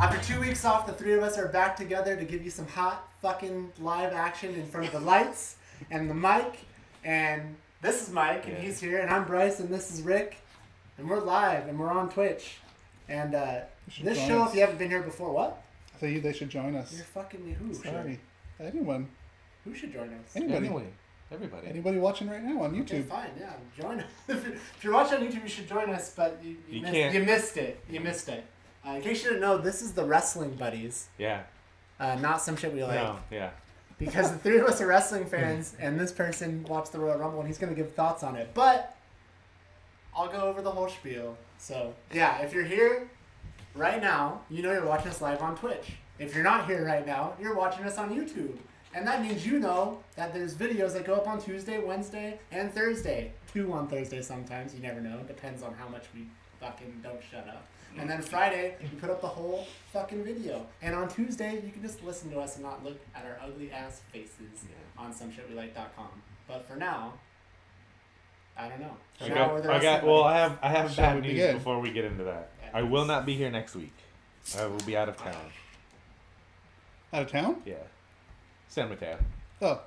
After 2 weeks off, the three of us are back together to give you some hot fucking live action in front of the lights and the mic. And this is Mike, and he's here, and I'm Bryce, and this is Rick. And we're live, and we're on Twitch. And this show, if you haven't been here before, what? I think they should join us. You're fucking me. Who? Sorry. Anyone. Who should join us? Anybody. Everybody. Anybody watching right now on YouTube. Okay, fine, yeah. Join us. If you're watching on YouTube, you should join us, but you missed it. You missed it. In case you didn't know, this is the Wrestling Buddies. Yeah. Not some shit we like. No, yeah. Because the three of us are wrestling fans, and this person watched the Royal Rumble, and he's going to give thoughts on it. But I'll go over the whole spiel. So, yeah, if you're here right now, you know you're watching us live on Twitch. If you're not here right now, you're watching us on YouTube. And that means you know that there's videos that go up on Tuesday, Wednesday, and Thursday. 2 on Thursday sometimes. You never know. Depends on how much we fucking don't shut up. And then Friday, we put up the whole fucking video. And on Tuesday, you can just listen to us and not look at our ugly ass faces on someshitwelike.com. But for now, I don't know. I have bad news before we get into that. Yeah, I will not be here next week. I will be out of town. Out of town? Yeah. San Mateo. Oh.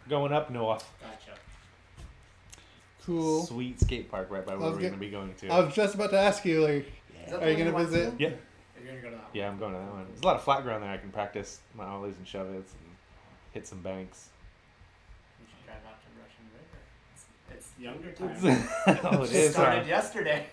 Going up north. Gotcha. Cool. Sweet skate park right by where we're going to be going to. I was just about to ask you, like, are you going to visit? Yeah. You're going to go to that one? Yeah, I'm going to that one. There's a lot of flat ground there. I can practice my ollies and shove-its and hit some banks. You should drive out to Russian River. It's younger time. Oh, it is. Started yesterday.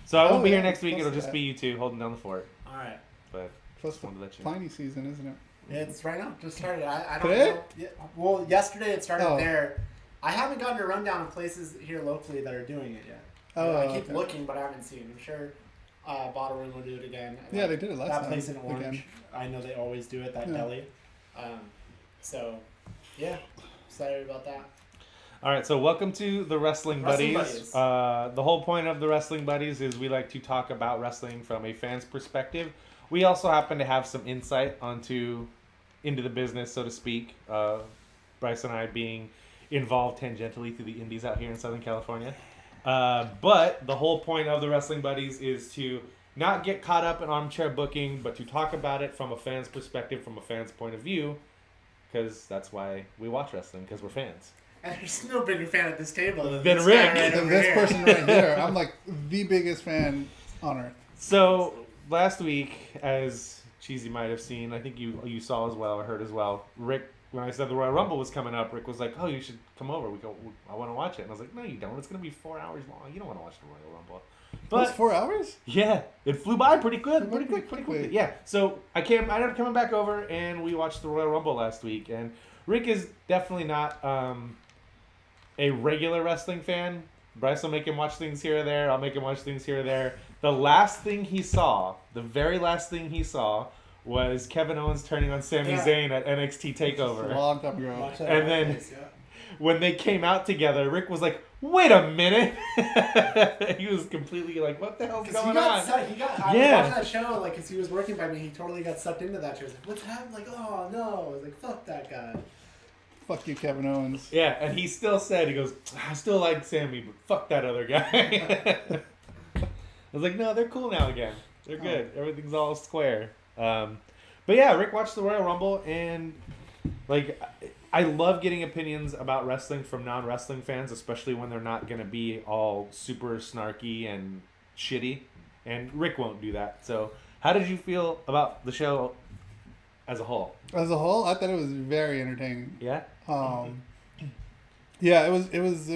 So I won't be here next week. It'll just be you two holding down the fort. All right. But plus the Pliny season, isn't it? It's right now. Just started. I don't Today? know. Yeah, well, yesterday it started there. I haven't gotten a rundown of places here locally that are doing it yet. I keep looking, but I haven't seen. I'm sure Bottle Room will do it again. Yeah, they did it last time. That place in Orange. Again. I know they always do it, that deli. So, yeah. Excited about that. All right, so welcome to the Wrestling Buddies. The whole point of the Wrestling Buddies is we like to talk about wrestling from a fan's perspective. We also happen to have some insight into the business, so to speak. Bryce and I being involved tangentially through the indies out here in Southern California. But the whole point of the Wrestling Buddies is to not get caught up in armchair booking, but to talk about it from a fan's perspective, from a fan's point of view, because that's why we watch wrestling, because we're fans. And there's no bigger fan at this table than Rick. This person right here. I'm like the biggest fan on earth. So last week, as Cheesy might have seen, I think you saw as well or heard as well, Rick, when I said the Royal Rumble was coming up, Rick was like, "Oh, you should come over. I want to watch it." And I was like, "No, you don't. It's going to be 4 hours long. You don't want to watch the Royal Rumble." But it was 4 hours? Yeah, it flew by pretty good, pretty quickly. Yeah. So I ended up coming back over, and we watched the Royal Rumble last week. And Rick is definitely not a regular wrestling fan. Bryce will make him watch things here or there. I'll make him watch things here or there. The very last thing he saw, was Kevin Owens turning on Sami Zayn at NXT TakeOver. Long time ago. And then when they came out together, Rick was like, "Wait a minute!" He was completely like, "What the hell's going on?" I was watching that show, like, because he was working by me. He totally got sucked into that show. He was like, "What's happening?" Like, "Oh no!" I was like, "Fuck that guy." Fuck you, Kevin Owens. Yeah, and he still said, he goes, "I still like Sammy, but fuck that other guy." I was like, "No, they're cool now again. They're good. Everything's all square." But yeah, Rick watched the Royal Rumble, and like, I love getting opinions about wrestling from non-wrestling fans, especially when they're not going to be all super snarky and shitty. And Rick won't do that. So, how did you feel about the show as a whole? As a whole, I thought it was very entertaining. Yeah. Yeah, it was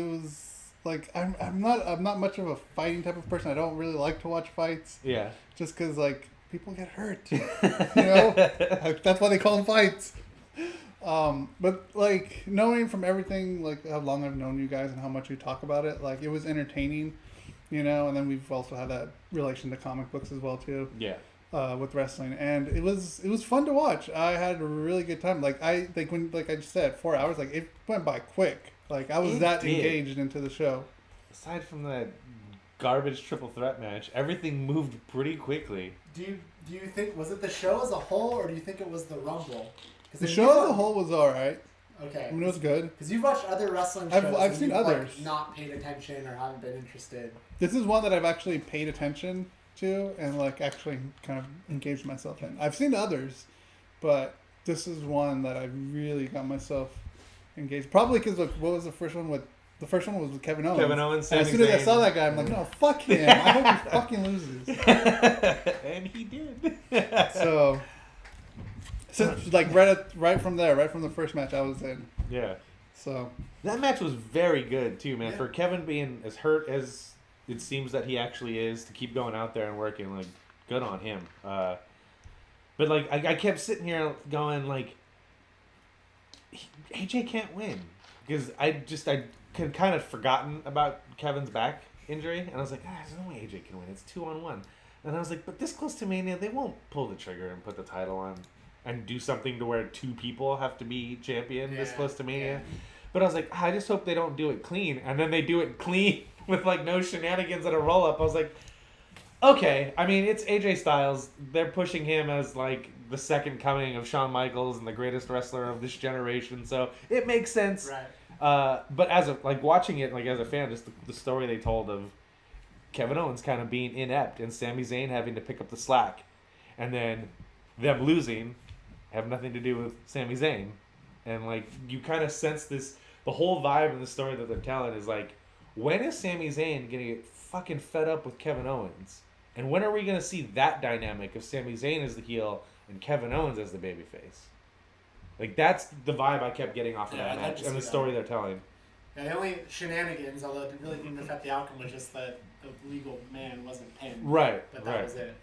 like I'm not much of a fighting type of person. I don't really like to watch fights. Yeah. Just because like people get hurt, you know. That's why they call them fights. But like knowing from everything, like how long I've known you guys and how much you talk about it, like it was entertaining, you know. And then we've also had that relation to comic books as well too. Yeah. With wrestling, and it was fun to watch. I had a really good time. Like I just said, 4 hours. Like it went by quick. Like I was engaged into the show. Aside from that garbage triple threat match, everything moved pretty quickly. Do you think, was it the show as a whole, or do you think it was the Rumble? The show as a whole was alright. Okay. I mean, it was good. Because you've watched other wrestling shows. I've seen others. Like, not paid attention or haven't been interested. This is one that I've actually paid attention to and like actually kind of engage myself in. I've seen others, but this is one that I really got myself engaged. Probably because like, what was the first one with? The first one was with Kevin Owens. Kevin Owens, and as soon as I saw that guy, I'm like, no, fuck him. I hope he fucking loses. And he did. So like right from the first match, I was in. Yeah. So that match was very good too, man. Yeah. For Kevin being as hurt as it seems that he actually is, to keep going out there and working, like, good on him. But like, I kept sitting here going like, AJ can't win because I could kind of forgotten about Kevin's back injury, and I was like, there's no way AJ can win. It's 2-on-1, and I was like, but this close to Mania, they won't pull the trigger and put the title on and do something to where two people have to be champion this close to Mania. Yeah. But I was like, I just hope they don't do it clean, and then they do it clean with like no shenanigans and a roll up. I was like, okay, I mean, it's AJ Styles. They're pushing him as like the second coming of Shawn Michaels and the greatest wrestler of this generation, so it makes sense. Right. But as a, like, watching it, like, as a fan, just the story they told of Kevin Owens kind of being inept and Sami Zayn having to pick up the slack, and then them losing have nothing to do with Sami Zayn, and like, you kind of sense this, the whole vibe and the story that they're telling is like, when is Sami Zayn gonna get fucking fed up with Kevin Owens, and when are we gonna see that dynamic of Sami Zayn as the heel and Kevin Owens as the babyface? Like, that's the vibe I kept getting off of that match and the story they're telling. Yeah, the only shenanigans, although it really didn't affect the outcome, was just that the legal man wasn't pinned. Right, but that was it.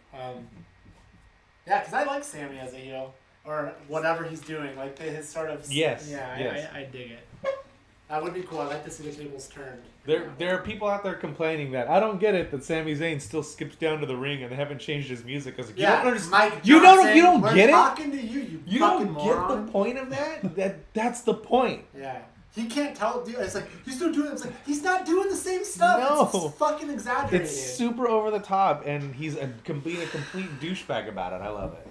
Yeah, because I like Sammy as a heel, or whatever he's doing, like his sort of. Yes. Yeah, yes. I dig it. That would be cool. I'd like to see the tables turned. There are people out there complaining that I don't get it that Sami Zayn still skips down to the ring and they haven't changed his music. I was like, you don't understand. Mike you Johnson, don't we're get it. Talking to you You fucking don't moron. get the point of that. That's the point. Yeah. He can't tell, dude. It's like, he's still doing it. It's like, he's not doing the same stuff. No. It's fucking exaggerated. It's super over the top, and he's a complete douchebag about it. I love it.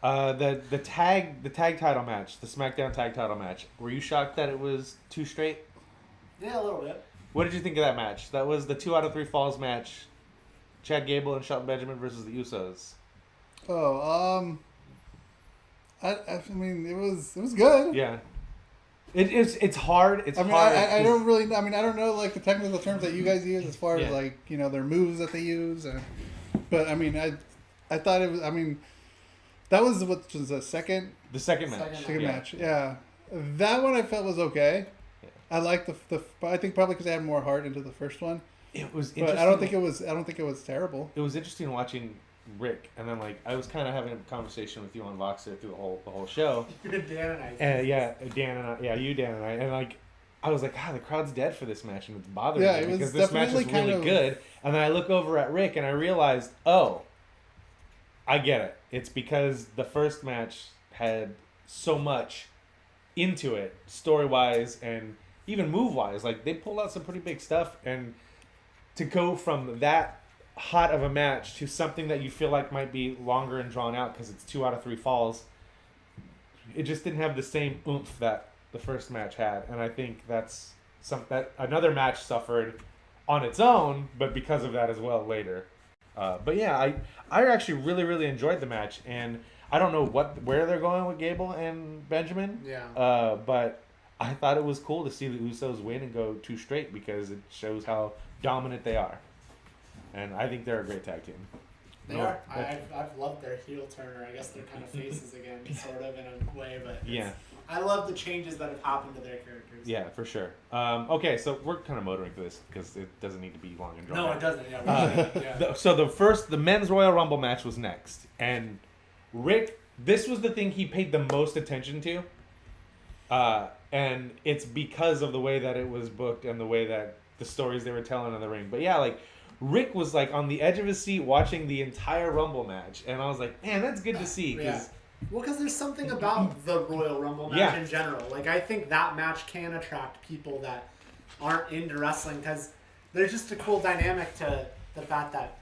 The tag title match, the SmackDown tag title match. Were you shocked that it was 2 straight? Yeah, a little bit. What did you think of that match? That was the 2 out of 3 falls match. Chad Gable and Shelton Benjamin versus the Usos. Oh, I mean, it was good. Yeah. It's hard. It's hard. I don't really. I mean, I don't know like the technical terms that you guys use as far as like their moves that they use, but I mean, I thought it was. I mean, that was what was the second. The second match. Second match. Yeah, that one I felt was okay. Yeah. I liked the. I think probably because I had more heart into the first one. It was. But I don't think it was terrible. It was interesting watching Rick, and then like I was kind of having a conversation with you on Voxer through the whole show. Dan and I. Dan and I, and like I was like, the crowd's dead for this match, and it's bothering me because this match is really good. And then I look over at Rick, and I realized, I get it. It's because the first match had so much into it, story wise and even move wise. Like they pulled out some pretty big stuff, and to go from that hot of a match to something that you feel like might be longer and drawn out because it's 2 out of 3 falls, it just didn't have the same oomph that the first match had, and I think that's that another match suffered on its own, but because of that as well later. But yeah, I actually really enjoyed the match, and I don't know where they're going with Gable and Benjamin. Yeah. But I thought it was cool to see the Usos win and go 2 straight because it shows how dominant they are. And I think they're a great tag team. They are. I've loved their heel turn. I guess they're kind of faces again, sort of in a way. But yeah, I love the changes that have happened to their characters. Yeah, for sure. Okay, so we're kind of motoring through this because it doesn't need to be long and drawn out. No, it doesn't. Yeah. So the men's Royal Rumble match was next, and Rick, this was the thing he paid the most attention to, and it's because of the way that it was booked and the way that the stories they were telling in the ring. But yeah, like. Rick was like on the edge of his seat watching the entire Rumble match, and I was like, man, that's good to see. Well, because there's something about the Royal Rumble match in general. Like, I think that match can attract people that aren't into wrestling because there's just a cool dynamic to the fact that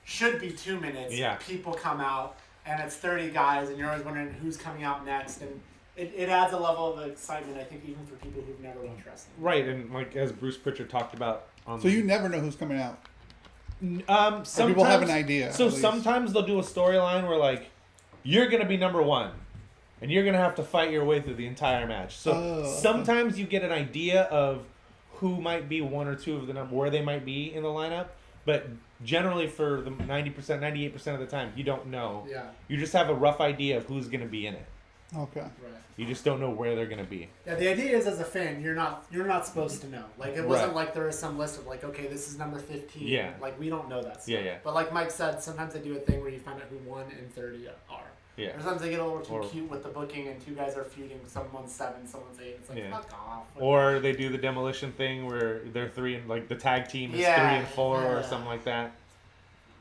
should be 2 minutes. Yeah. People come out, and it's 30 guys, and you're always wondering who's coming out next. And it adds a level of excitement, I think, even for people who've never watched wrestling. Right, and like as Bruce Pritchard talked about on So you never know who's coming out. Sometimes people have an idea. So sometimes they'll do a storyline where like you're gonna be number one, and you're gonna have to fight your way through the entire match. So sometimes you get an idea of who might be one or two of the where they might be in the lineup, but generally for the 90%, 98% of the time, you don't know. Yeah. You just have a rough idea of who's gonna be in it. Okay. Right. You just don't know where they're gonna be. Yeah, the idea is as a fan, you're not supposed to know. Like it wasn't like there was some list of like, okay, this is number 15. Yeah. Like we don't know that stuff. Yeah. But like Mike said, sometimes they do a thing where you find out who 1 and 30 are. Yeah. Or sometimes they get a little too cute with the booking and two guys are feuding. Someone's 7, someone's 8. It's like fuck off. Or they do the demolition thing where they're 3 and like the tag team is 3 and 4 or something like that.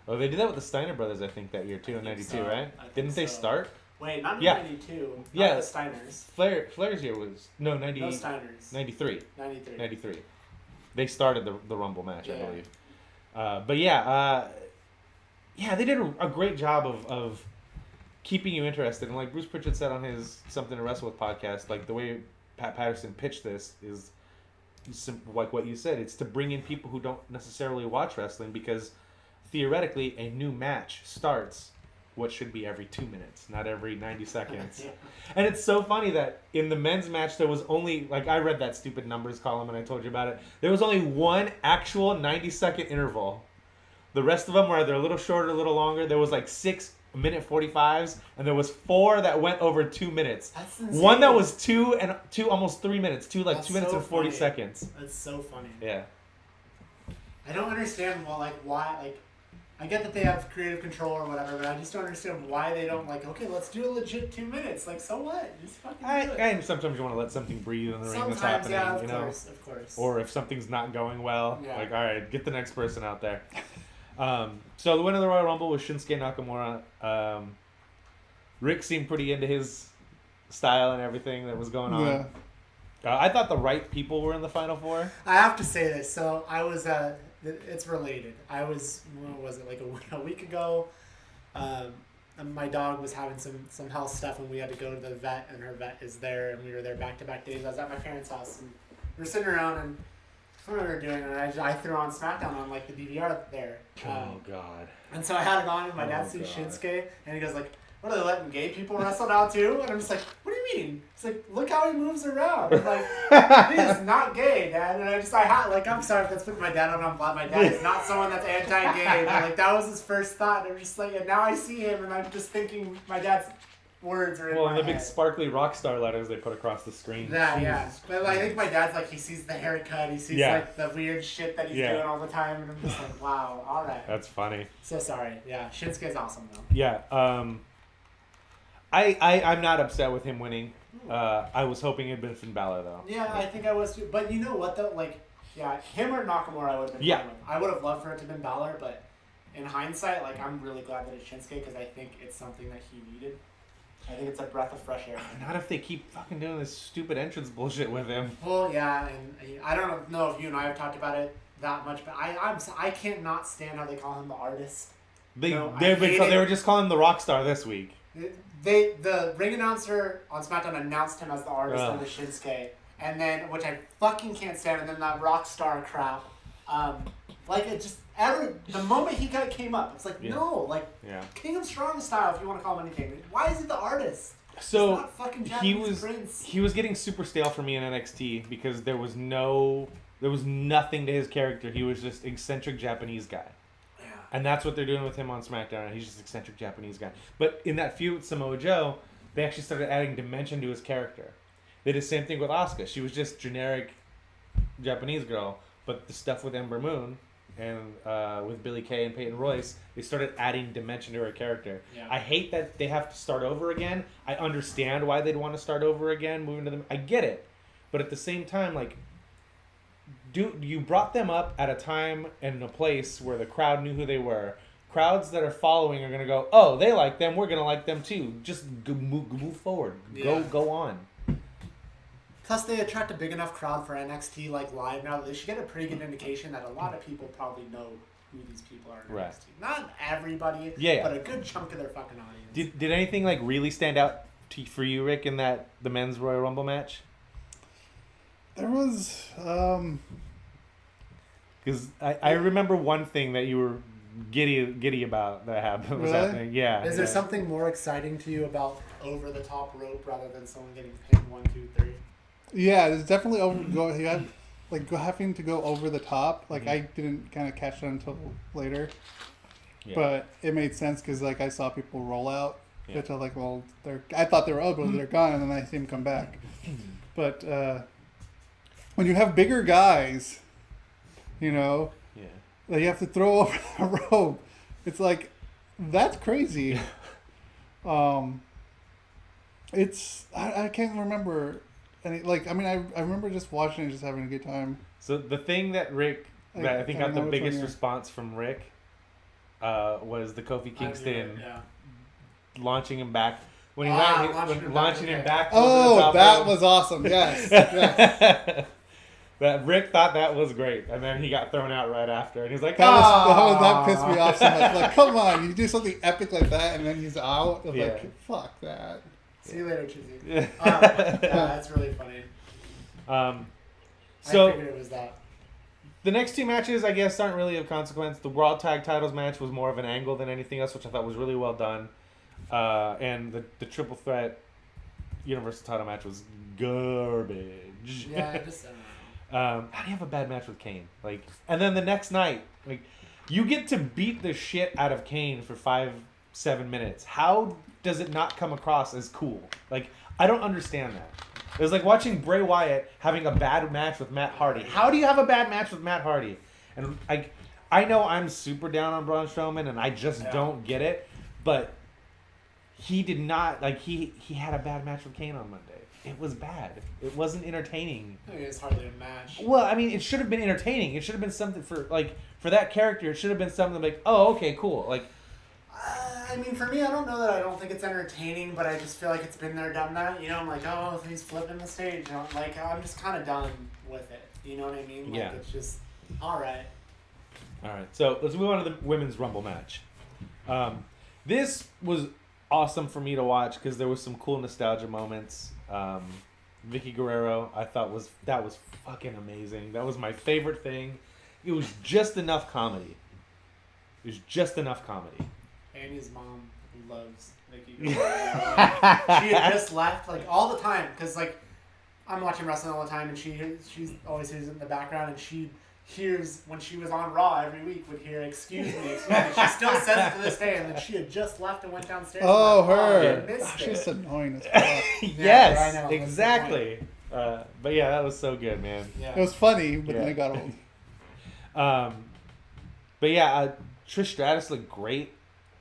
Oh, they did that with the Steiner brothers, I think, that year too in '92, right? Didn't they start? Wait, not in 92. Not the Steiners. Flair's year was no 90. No Steiners. 93. 93. 93. They started the Rumble match, I believe. But yeah, they did a great job of keeping you interested. And like Bruce Pritchard said on his Something to Wrestle With podcast, like the way Pat Patterson pitched this is like what you said. It's to bring in people who don't necessarily watch wrestling because theoretically a new match starts what should be every 2 minutes, not every 90 seconds. And it's so funny that in the men's match there was only, like I read that stupid numbers column and I told you about it, there was only one actual 90-second interval. The rest of them were either a little shorter, a little longer. There was like 6 minute 45s, and there was 4 that went over 2 minutes. That's insane. One that was 2 almost 3 minutes. 2 That's 2 minutes so and 40 funny. seconds. That's so funny. Yeah. I don't understand why I get that they have creative control or whatever, but I just don't understand why they don't okay, let's do a legit 2 minutes. Like, so what? Just fucking do it. And sometimes you want to let something breathe in the ring that's Sometimes, happening. yeah, of course. Or if something's not going well, Yeah. all right, get the next person out there. So the winner of the Royal Rumble was Shinsuke Nakamura. Rick seemed pretty into his style and everything that was going on. Yeah. I thought the right people were in the Final Four. I have to say this. So I was, it's related. I was, what was it, like a week ago, my dog was having some health stuff and we had to go to the vet and her vet is there and we were there back-to-back days. I was at my parents' house and we were sitting around and I don't know what we were doing and I threw on SmackDown on the DVR there. Oh, God. And so I had it on and my dad sees Shinsuke and he goes what are they letting gay people wrestle now too? And I'm just like, what do you mean? It's like, look how he moves around. I'm like, he is not gay, Dad. And I'm sorry if that's putting my dad on blast. My dad is not someone that's anti-gay. But that was his first thought. And I'm just and now I see him and I'm just thinking my dad's words are in my the head. big sparkly rock star letters they put across the screen. Yeah. But I think my dad's he sees the haircut, he sees the weird shit that he's doing all the time, and I'm just like, wow, all right. That's funny. So sorry. Yeah, Shinsuke's awesome though. Yeah. I'm not upset with him winning. I was hoping it'd been Finn Balor though. Yeah, I think I was too. But you know what though? Him or Nakamura, I would have been fine with. I would have loved for it to have been Balor, but in hindsight, I'm really glad that it's Shinsuke because I think it's something that he needed. I think it's a breath of fresh air. Not if they keep fucking doing this stupid entrance bullshit with him. Well, yeah, and I don't know if you and I have talked about it that much, but I can't not stand how they call him the artist. They were just calling him the rock star this week. The ring announcer on SmackDown announced him as the artist under Shinsuke, and then which I fucking can't stand, and then that rock star crap, it just the moment he came up, it's King of Strong style if you want to call him anything. Why is he the artist? So not fucking Japanese Prince. He was getting super stale for me in NXT because there was nothing to his character. He was just eccentric Japanese guy. And that's what they're doing with him on SmackDown. He's just an eccentric Japanese guy. But in that feud with Samoa Joe, they actually started adding dimension to his character. They did the same thing with Asuka. She was just generic Japanese girl. But the stuff with Ember Moon and with Billie Kay and Peyton Royce, they started adding dimension to her character. Yeah. I hate that they have to start over again. I understand why they'd want to start over again, moving to them. I get it. But at the same time, you brought them up at a time and a place where the crowd knew who they were. Crowds that are following are going to go, oh, they like them, we're going to like them too. Just move forward. Yeah. Go on. Plus, they attract a big enough crowd for NXT live now. They should get a pretty good indication that a lot of people probably know who these people are in NXT. Not everybody, but a good chunk of their fucking audience. Did anything really stand out for you, Rick, in the men's Royal Rumble match? There was because I remember one thing that you were giddy about that happened. Was Really? happening. Yeah. Is there something more exciting to you about over the top rope rather than someone getting pinned 1, 2, 3? Yeah, it's definitely he had having to go over the top. Like I didn't kind of catch that until later, but it made sense because like I saw people roll out. Yeah. Which I was like, well, I thought they were out, but they're gone, and then I see them come back. But when you have bigger guys, you know, that you have to throw over the rope, it's like that's crazy. It's I can't remember. And I remember just watching it, just having a good time. So the thing that Rick, that I think got the biggest response from Rick, was the Kofi Kingston launching him back when he launching him back. Oh, that was awesome! Yes, yes. That Rick thought that was great, and then he got thrown out right after, and he's like, that pissed me off so much. Like, come on, you do something epic like that, and then he's out. I was like, fuck that. See you later, Chizzy. That's really funny. So I figured it was that. The next two matches, I guess, aren't really of consequence. The Raw Tag Titles match was more of an angle than anything else, which I thought was really well done. And the Triple Threat Universal Title match was garbage. Yeah, just how do you have a bad match with Kane? Like, and then the next night, like, you get to beat the shit out of Kane for 5-7 minutes. How does it not come across as cool? Like, I don't understand that. It was like watching Bray Wyatt having a bad match with Matt Hardy. How do you have a bad match with Matt Hardy? And I know I'm super down on Braun Strowman, and I just don't get it. But he did not, like, he had a bad match with Kane on Monday. It was bad. It wasn't entertaining. I mean, it's hardly a match. Well, I mean, it should have been entertaining. It should have been something for that character. It should have been something like, oh, okay, cool. Like, I mean, for me, I don't know that I don't think it's entertaining, but I just feel like it's been there, done that. You know, I'm like, oh, he's flipping the stage. I'm just kind of done with it. You know what I mean? Like, yeah. It's just, all right. All right, so let's move on to the Women's Rumble match. This was awesome for me to watch because there was some cool nostalgia moments. Vicky Guerrero, I thought was fucking amazing. That was my favorite thing. It was just enough comedy. Annie's mom loves Vicky Guerrero. She had just left, like, all the time, because, like, I'm watching wrestling all the time, and she's always hears it in the background, and she hears, when she was on Raw every week, would hear, excuse me. She still says it to this day, and then she had just left and went downstairs. Oh, her. She's annoying as fuck. Yes, I know, exactly. But yeah, that was so good, man. Yeah. It was funny, but then it got old. But yeah, Trish Stratus looked great.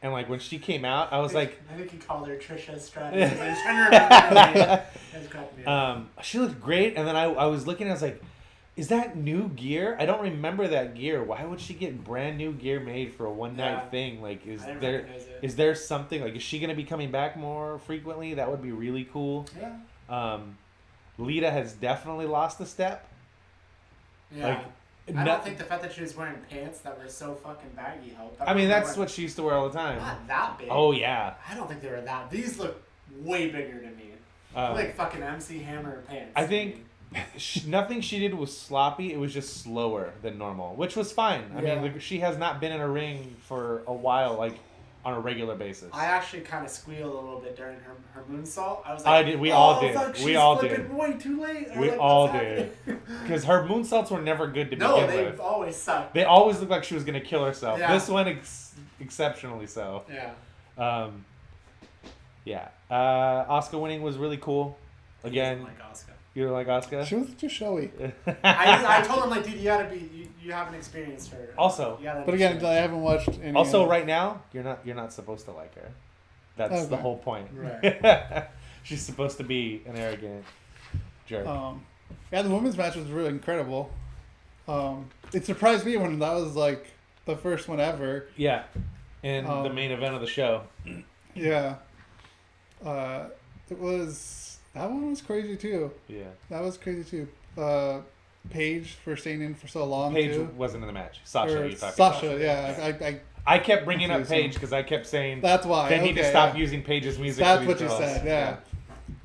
And, like, when she came out, I was like... I think you called her Trisha Stratus. I was trying to remember her name. She looked great, and then I was looking, and I was like, is that new gear? I don't remember that gear. Why would she get brand new gear made for a one-night thing? Like, is there something... Like, is she going to be coming back more frequently? That would be really cool. Yeah. Lita has definitely lost a step. Yeah. Like, I don't think the fact that she was wearing pants that were so fucking baggy helped. I mean, that's what she used to wear all the time. Not that big. Oh, yeah. I don't think they were that. These look way bigger to me. Like fucking MC Hammer pants. I think nothing she did was sloppy. It was just slower than normal, which was fine. I mean, she has not been in a ring for a while, like, on a regular basis. I actually kind of squealed a little bit during her moonsault. I was like, we all did. Fuck, we all did. Way too late. We all did. Because her moonsaults were never good to begin with. No, they've always sucked. They always looked like she was going to kill herself. Yeah. This one, exceptionally so. Yeah. Yeah. Asuka winning was really cool. Again. Like Asuka. You don't like Asuka? She was too showy. I told him, like, dude, you haven't experienced her. Also, but again, I haven't watched any. Also, right now, you're not supposed to like her. That's the whole point. Right. She's supposed to be an arrogant jerk. Yeah, the women's match was really incredible. It surprised me when that was like the first one ever. Yeah, and the main event of the show. Yeah. That one was crazy too. Yeah. That was crazy too. Paige for staying in for so long. Paige too. wasn't in the match. Sasha, you talking Sasha, about? yeah. I kept bringing up Paige because I kept saying that's why they need to stop using Paige's music. That's what you said. Yeah.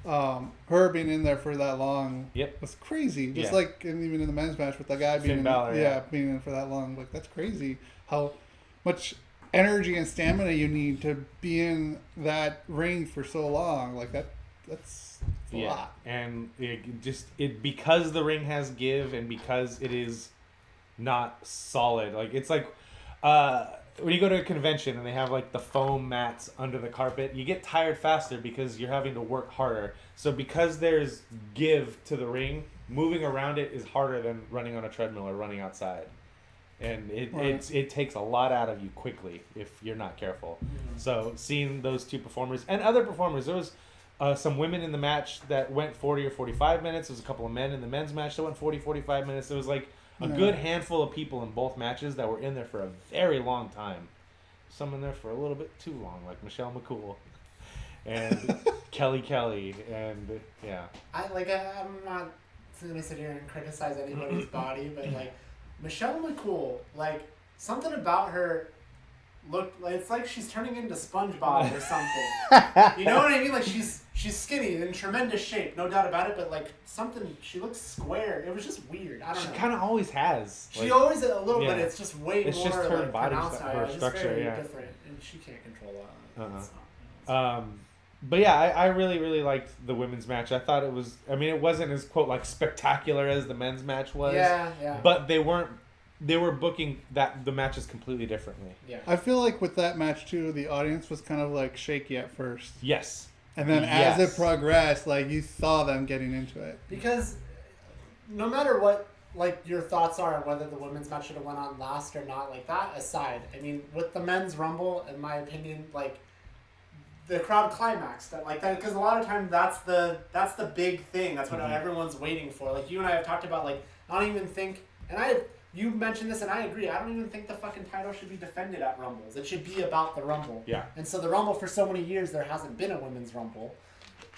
her being in there for that long Yep. was crazy. Just Yeah. like and even in the men's match with that guy being Balor, being in for that long. Like that's crazy. How much energy and stamina you need to be in that ring for so long. Like that's a lot. And it because the ring has give and because it is not solid. Like it's like when you go to a convention and they have like the foam mats under the carpet, you get tired faster because you're having to work harder. So because there's give to the ring, moving around it is harder than running on a treadmill or running outside. And it takes a lot out of you quickly if you're not careful. Mm-hmm. So seeing those two performers and other performers, there was some women in the match that went 40 or 45 minutes. There was a couple of men in the men's match that went 40, 45 minutes. There was like a good handful of people in both matches that were in there for a very long time. Some in there for a little bit too long, like Michelle McCool and Kelly and I'm not gonna sit here and criticize anybody's body, but like Michelle McCool, like something about her looked like it's like she's turning into SpongeBob or something. You know what I mean? Like she's skinny in tremendous shape, no doubt about it. But like she looks square. It was just weird. I don't know. She kind of always has. She always a little bit. It's just way it's more just her like body pronounced. her structure. Very different, and she can't control that. But yeah, I really, really liked the women's match. I thought it was. I mean, it wasn't as quote like spectacular as the men's match was. Yeah. But they weren't. They were booking the matches completely differently. Yeah. I feel like with that match too, the audience was kind of like shaky at first. Yes. And then as it progressed, like you saw them getting into it. Because no matter what like your thoughts are on whether the women's match should have went on last or not, like that aside, I mean, with the men's rumble, in my opinion, like the crowd climaxed like that, because a lot of times that's the big thing. That's what everyone's waiting for. Like you and I have talked about, like I don't even think, you mentioned this and I agree, I don't even think the fucking title should be defended at Rumbles. It should be about the Rumble. Yeah. And so the Rumble, for so many years, there hasn't been a women's Rumble.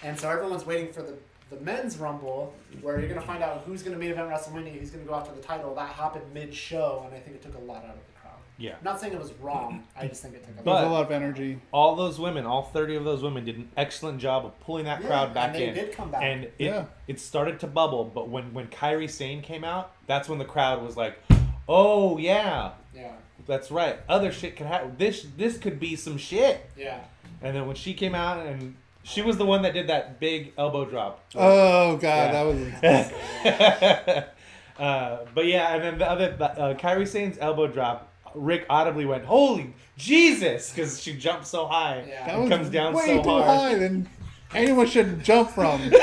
And so everyone's waiting for the men's Rumble, where you're going to find out who's going to main event WrestleMania, who's going to go after the title. That happened mid-show, and I think it took a lot out of the crowd. Yeah. I'm not saying it was wrong. I just think it took There was a lot of energy. All those women, all 30 of those women, did an excellent job of pulling that crowd back in. And they did come back. And it started to bubble, but when Kairi Sane came out, that's when the crowd was like, oh, yeah. Yeah. That's right. Other shit could happen. This could be some shit. Yeah. And then when she came out, and she was the one that did that big elbow drop. Oh, God. That was... but yeah, and then the other, Kairi Sane's elbow drop, Rick audibly went, holy Jesus, because she jumped so high. Yeah. And comes down way so too hard. high than anyone should jump from. Rick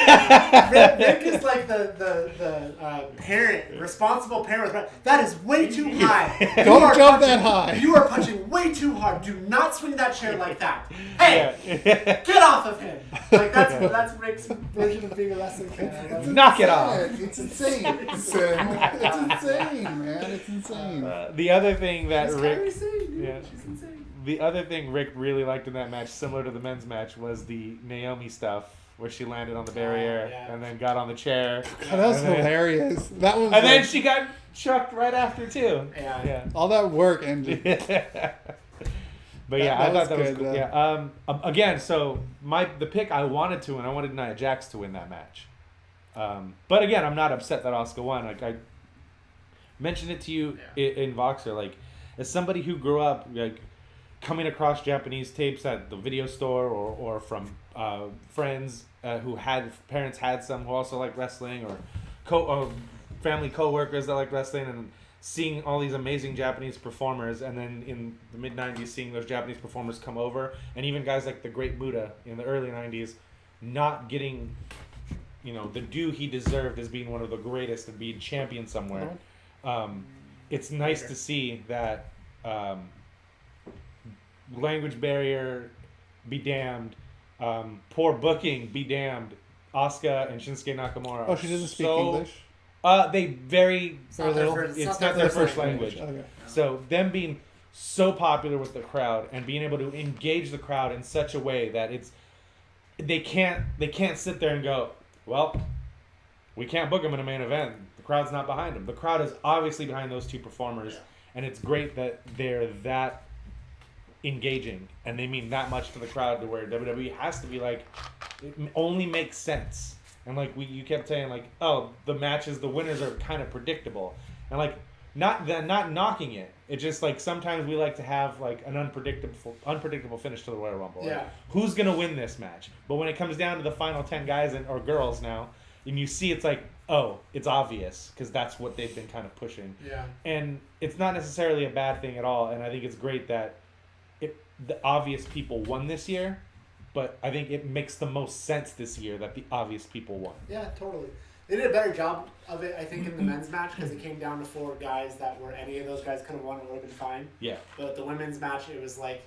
is like the parent, responsible parent. That is way too high. Don't jump that high. You are punching way too hard. Do not swing that chair like that. Hey, get off of him. Like that's Rick's version of being a wrestling fan. Knock it off. It's insane. It's insane, man. It's insane. The other thing that Rick... She's insane. The other thing Rick really liked in that match, similar to the men's match, was the Naomi stuff, where she landed on the barrier and then got on the chair. God, that was hilarious. That was. And then she got chucked right after too. Yeah. All that work and. But yeah, I thought that was good. Yeah. Again, so the pick I wanted Nia Jax to win that match. But again, I'm not upset that Asuka won. Like I mentioned it to you in Voxer, like as somebody who grew up like coming across Japanese tapes at the video store or from friends who parents had some who also like wrestling, or family co-workers that like wrestling, and seeing all these amazing Japanese performers, and then in the mid-90s seeing those Japanese performers come over, and even guys like the Great Muta in the early 90s not getting the due he deserved as being one of the greatest and being champion somewhere. It's nice to see that language barrier be damned, poor booking be damned. Asuka and Shinsuke Nakamura. Oh, she doesn't speak English? It's not their first language. Okay. So them being so popular with the crowd and being able to engage the crowd in such a way that they can't sit there and go, well, we can't book them in a main event. The crowd's not behind them. The crowd is obviously behind those two performers, and it's great that they're that engaging, and they mean that much to the crowd to where WWE has to be like, it only makes sense. And like you kept saying like, oh, the matches, the winners are kind of predictable, and like not knocking it. It's just like sometimes we like to have like an unpredictable finish to the Royal Rumble. Yeah. Like, who's gonna win this match? But when it comes down to the final 10 guys or girls now, and you see it's like, oh, it's obvious because that's what they've been kind of pushing. Yeah. And it's not necessarily a bad thing at all. And I think it's great that the obvious people won this year. But I think it makes the most sense this year that the obvious people won. Yeah, totally. They did a better job of it, I think, in the men's match because it came down to 4 guys that were any of those guys could have won. It would have been fine. Yeah. But the women's match, it was like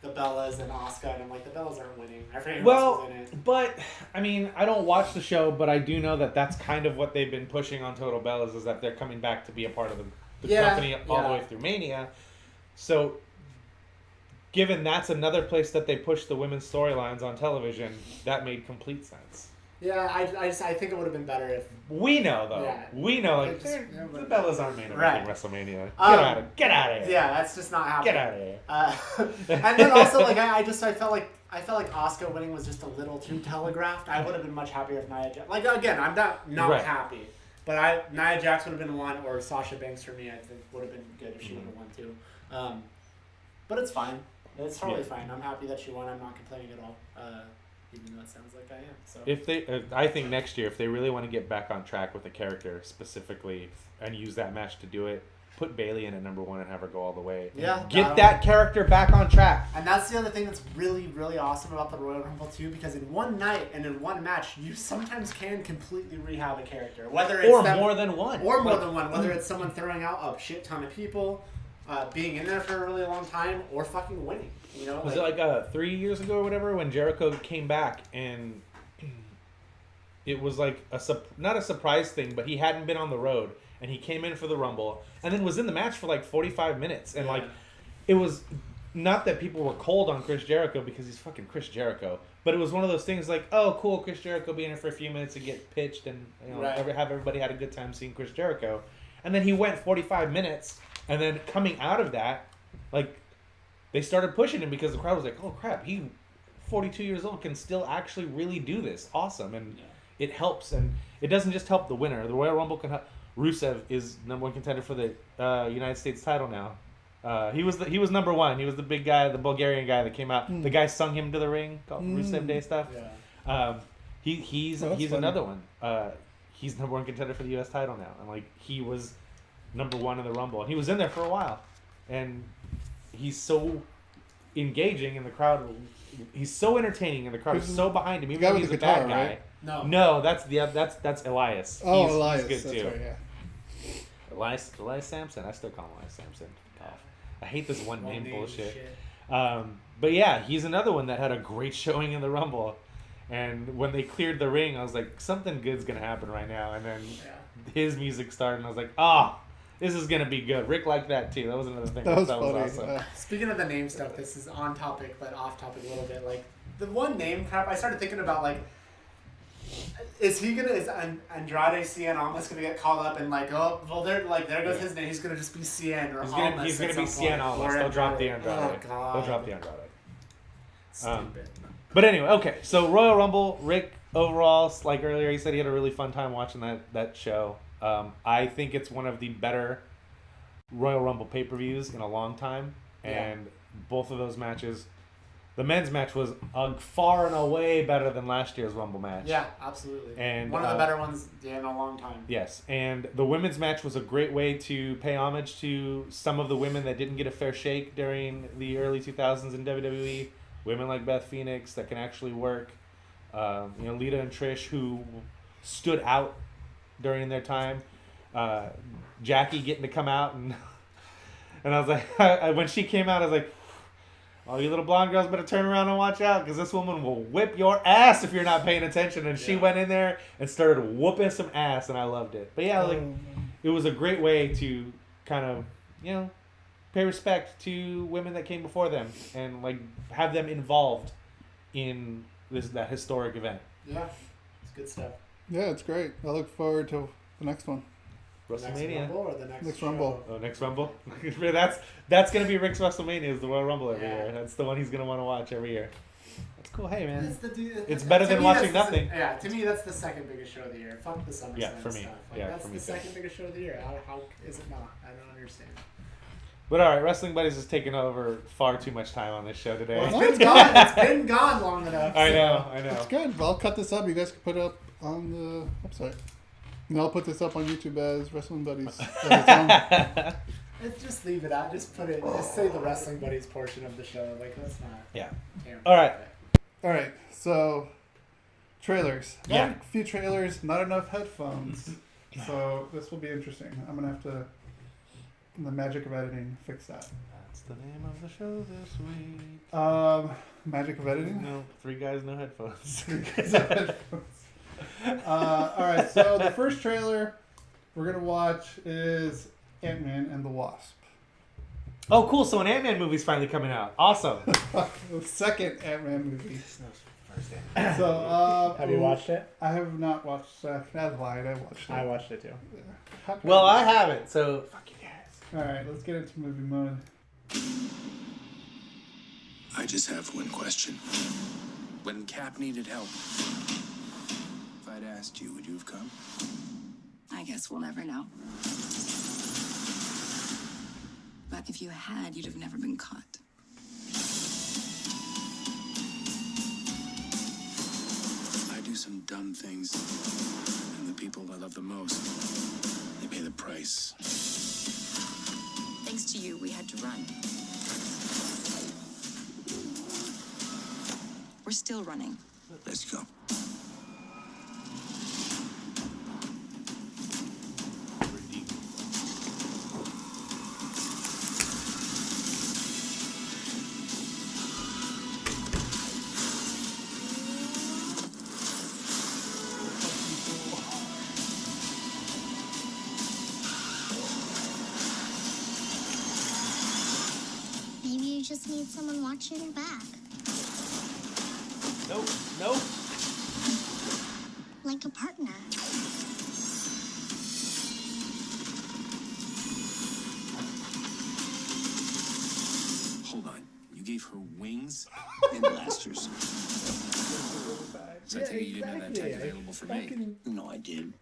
the Bellas and Asuka, and I'm like, the Bellas aren't winning. I forget who else was in it. But I mean, I don't watch the show, but I do know that that's kind of what they've been pushing on Total Bellas is that they're coming back to be a part of the company all the way through Mania. So. Given that's another place that they push the women's storylines on television, that made complete sense. Yeah, I think it would have been better if... We know, though. Yeah. We know, like, the Bellas aren't main right. WrestleMania. Get Get out of here. Yeah, that's just not happening. Get out of here. And then also, like, I felt like Asuka winning was just a little too telegraphed. I would have been much happier if Nia Jax... Like, again, I'm not right. happy. But Nia Jax would have been one, or Sasha Banks for me, I think, would have been good if she would have won, too. But it's fine. It's totally fine. I'm happy that she won. I'm not complaining at all, even though it sounds like I am. So if I think next year, if they really want to get back on track with the character specifically and use that match to do it, put Bayley in at number 1 and have her go all the way. Yeah, get that character back on track. And that's the other thing that's really, really awesome about the Royal Rumble too, because in one night and in one match, you sometimes can completely rehab a character, whether it's more than one, whether it's someone throwing out a shit ton of people. Being in there for a really long time, or fucking winning. You know, was it like 3 years ago or whatever when Jericho came back and it was like not a surprise thing, but he hadn't been on the road and he came in for the Rumble and then was in the match for like 45 minutes and like it was not that people were cold on Chris Jericho because he's fucking Chris Jericho, but it was one of those things like, oh cool, Chris Jericho being in for a few minutes and get pitched and have everybody had a good time seeing Chris Jericho, and then he went 45 minutes. And then coming out of that, like, they started pushing him because the crowd was like, oh, crap, he, 42 years old, can still actually really do this. Awesome. And it helps. And it doesn't just help the winner. The Royal Rumble can help. Rusev is number 1 contender for the United States title now. He was number 1. He was the big guy, the Bulgarian guy that came out. The guy sung him to the ring, called Rusev Day stuff. Yeah. He's another one. He's number 1 contender for the U.S. title now. And, like, he was... number 1 in the Rumble, and he was in there for a while, and he's so engaging in the crowd. He's so entertaining, and the crowd is so behind him. Even though he's a bad guy. Right? No, that's Elias. Oh, Elias, he's good too. Right, yeah. Elias Sampson. I still call him Elias Sampson. I hate this one name bullshit. But yeah, he's another one that had a great showing in the Rumble, and when they cleared the ring, I was like, something good's gonna happen right now, and then his music started, and I was like, this is going to be good. Rick liked that, too. That was another thing. That was awesome. Speaking of the name stuff, this is on topic, but off topic a little bit. Like, the one name crap, I started thinking about, like, is Andrade Cien Almas going to get called up and, like, oh, well, there goes his name. He's going to just be Cien or Almas. He's going to be Cien Almas. They'll drop the Andrade. Oh, God. They'll drop the Andrade. Stupid. But anyway, okay. So, Royal Rumble, Rick, overall, like earlier, he said he had a really fun time watching that show. I think it's one of the better Royal Rumble pay-per-views in a long time, and both of those matches, the men's match was far and away better than last year's Rumble match. Yeah, absolutely. And one of the better ones in a long time. Yes, and the women's match was a great way to pay homage to some of the women that didn't get a fair shake during the early 2000s in WWE. Women like Beth Phoenix that can actually work. Lita and Trish, who stood out during their time. Jackie getting to come out and I was like, when she came out, I was like, oh, you little blonde girls better turn around and watch out, because this woman will whip your ass if you're not paying attention. And she went in there and started whooping some ass, and I loved it. But yeah, like, it was a great way to kind of, pay respect to women that came before them and like have them involved in that historic event. Yeah, it's good stuff. Yeah, it's great. I look forward to the next one. Next WrestleMania. Rumble or the next show? Rumble. Oh, next Rumble. that's gonna be Rick's WrestleMania is the Royal Rumble every Yeah. year. That's the one he's gonna want to watch every year. That's cool. Hey man, it's To better than me, watching that's nothing. Yeah, to me that's the second biggest show of the year. Fuck the SummerSlam Yeah, for me. stuff. Like, Yeah, that's for me the too. second biggest show of the year. How is it not? I don't understand. But all right, Wrestling Buddies has taken over far too much time on this show today. Well, it's been gone. It's been gone long enough. I so- know. It's good. Well, I'll cut this up. You guys can put it up on the website. And I'll put this up on YouTube as Wrestling Buddies. Just leave it out. Just put it. Just say the Wrestling Buddies portion of the show. Like that's not. Yeah. Can't All right. All right. So, trailers. Got Yeah. a few trailers. Not enough headphones. So this will be interesting. I'm gonna have to, in the magic of editing, fix that. That's the name of the show this week. Magic of editing. No, 3 guys, no headphones. All right, so the first trailer we're gonna watch is Ant-Man and the Wasp. Oh, cool! So an Ant-Man movie's finally coming out. Awesome. The second Ant-Man movie. First So, Have you watched it? I have not watched. That's lied. I watched it. I watched it too. Well, I haven't. So fuck you guys. All right, let's get into movie mode. I just have one question. When Cap needed help, if I'd asked you, would you have come? I guess we'll never know. But if you had, you'd have never been caught. I do some dumb things, and the people I love the most, they pay the price. Thanks to you, we had to run. We're still running. Let's go. Maybe you just need someone watching your back. Nope. Nope. Like a partner. Hold on. You gave her wings and blasters. So I take it you didn't have that tech available for me. No, I did.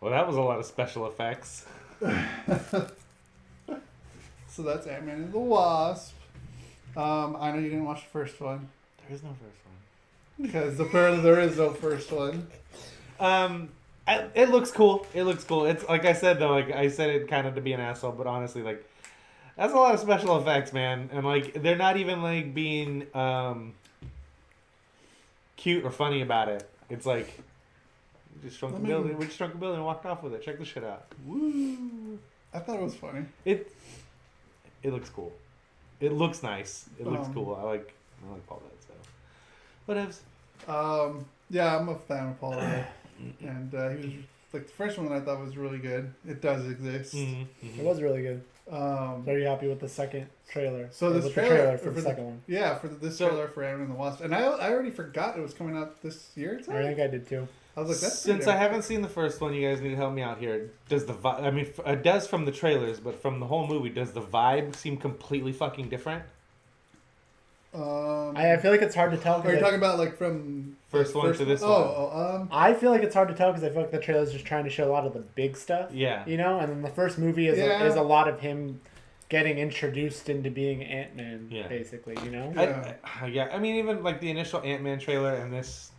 Well, that was a lot of special effects. So that's Ant-Man and the Wasp. I know you didn't watch the first one There is no first one. because apparently there is no first one. It looks cool. It looks cool. It's like I said though. Like I said it kind of to be an asshole, but honestly, like that's a lot of special effects, man. And like they're not even like being cute or funny about it. It's like we just shrunk the building. We just shrunk the building and walked off with it. Check this shit out. Woo! I thought it was funny. It looks cool. It looks nice. It looks Um, cool. I like Paul Rudd. So whatevs. Yeah, I'm a fan of Paul Rudd, and he was like the first one that I thought was really good. It does exist. It was really good. Very happy with the second trailer. So Or this with trailer, for the second one. Yeah, for this trailer for Ant-Man and the Wasp, and I already forgot it was coming out this year. I think I did too. I was like, that's Since pretty I haven't seen the first one, you guys need to help me out here. Does the vibe? I mean, it does from the trailers, but from the whole movie, does the vibe seem completely fucking different? I feel like it's hard to tell. Are you talking about like from First one to this one. I feel like it's hard to tell because I feel like the trailer's just trying to show a lot of the big stuff. Yeah. You know, and then the first movie is is a lot of him getting introduced into being Ant-Man, basically. You know. I mean, even like the initial Ant-Man trailer and this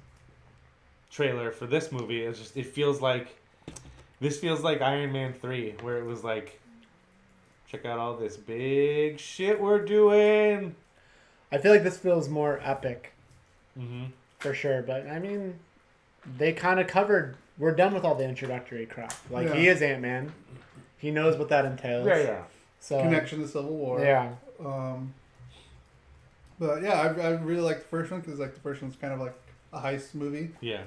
trailer for this movie is just. It feels like Iron Man 3, where it was like, check out all this big shit we're doing. I feel like this feels more epic. Mm-hmm. For sure, but I mean, they kind of covered. We're done with all the introductory crap. Like he is Ant-Man, he knows what that entails. Yeah. So connection to Civil War. Yeah. But yeah, I really like the first one because like the first one's kind of like a heist movie. Yeah.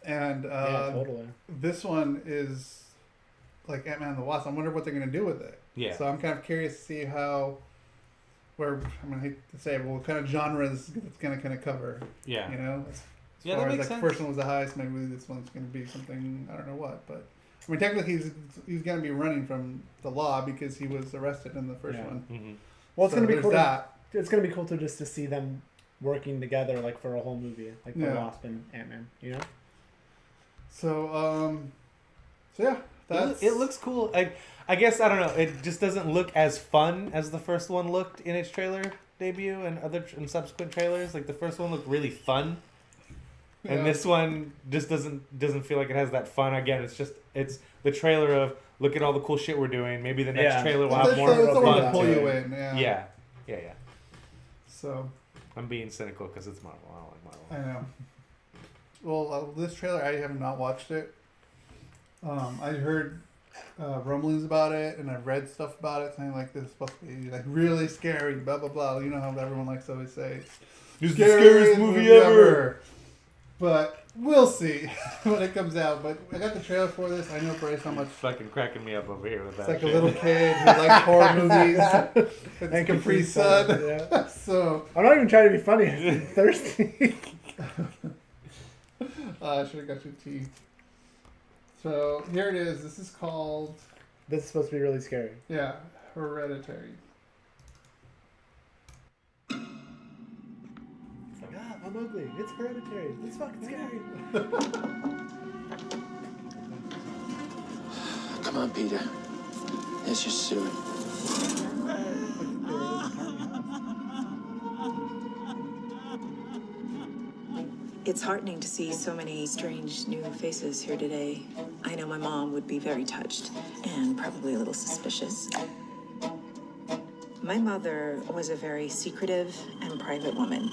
And Yeah, totally. this one is like Ant-Man and the Wasp. I wonder what they're going to do with it. Yeah. So I'm kind of curious to see I hate to say it, but what kind of genres it's going to kind of cover. Yeah. You know? As Yeah, far that as makes like sense. the first one was the heist, maybe this one's going to be something, I don't know what. But I mean, technically he's going to be running from the law because he was arrested in the first one. Mm-hmm. Well, it's So gonna be there's cool. that. It's gonna be cool to just to see them working together, like for a whole movie, like the Yeah. Wasp and Ant-Man. You know. So yeah, that's It looks cool. I guess, I don't know. It just doesn't look as fun as the first one looked in its trailer debut and subsequent trailers. Like the first one looked really fun. And Yeah. this one just doesn't feel like it has that fun. Again, it's the trailer of look at all the cool shit we're doing. Maybe the next Yeah. trailer will It's have more the one fun to pull to you it. in. Yeah. So I'm being cynical because it's Marvel. I don't like Marvel. I know. Well, this trailer I have not watched it. I heard rumblings about it, and I've read stuff about it saying like this is supposed to be like really scary, blah blah blah. You know how everyone likes to always say This is the scariest movie ever. But we'll see when it comes out. But I got the trailer for this. I know Bryce how much. Fucking cracking me up over here with It's that. like shit. a little kid who likes horror movies. It's Capri Sun. Yeah. So I'm not even trying to be funny. I'm thirsty. I should have got your tea. So here it is. This is called This is supposed to be really scary. Hereditary. It's like, I'm ugly. It's hereditary. It's fucking scary. Come on, Peter. There's your suit. It's heartening to see so many strange new faces here today. I know my mom would be very touched and probably a little suspicious. My mother was a very secretive and private woman.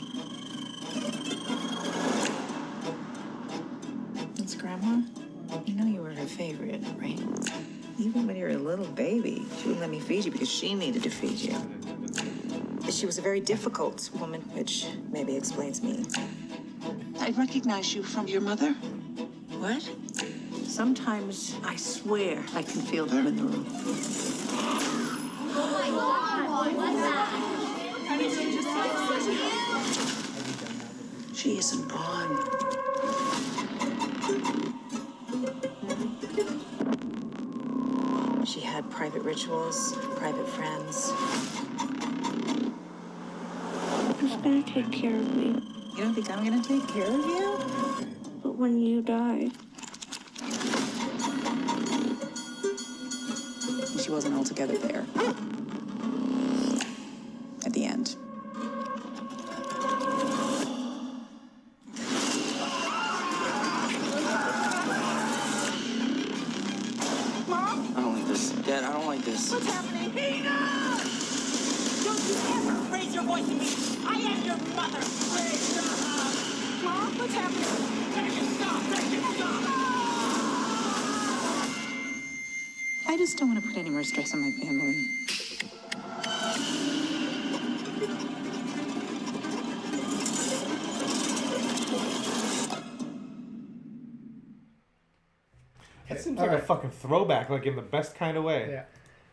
It's Grandma. You know you were her favorite, right? Even when you were a little baby, she wouldn't let me feed you because she needed to feed you. She was a very difficult woman, which maybe explains me. I recognize you from your mother. What? Sometimes I swear I can feel them in the room. She isn't gone. She had private rituals, private friends. Who's gonna take care of me? You don't think I'm gonna take care of you? But when you die, She wasn't altogether there. At the end. I don't like this. Dad, I don't like this. What's happening? Peter! Don't you ever raise your voice at me! I am your mother! Mom, what's happening? Make it stop! Make it stop! I just don't want to put any more stress on my family. That seems All like a right. fucking throwback, like in the best kind of way. Yeah.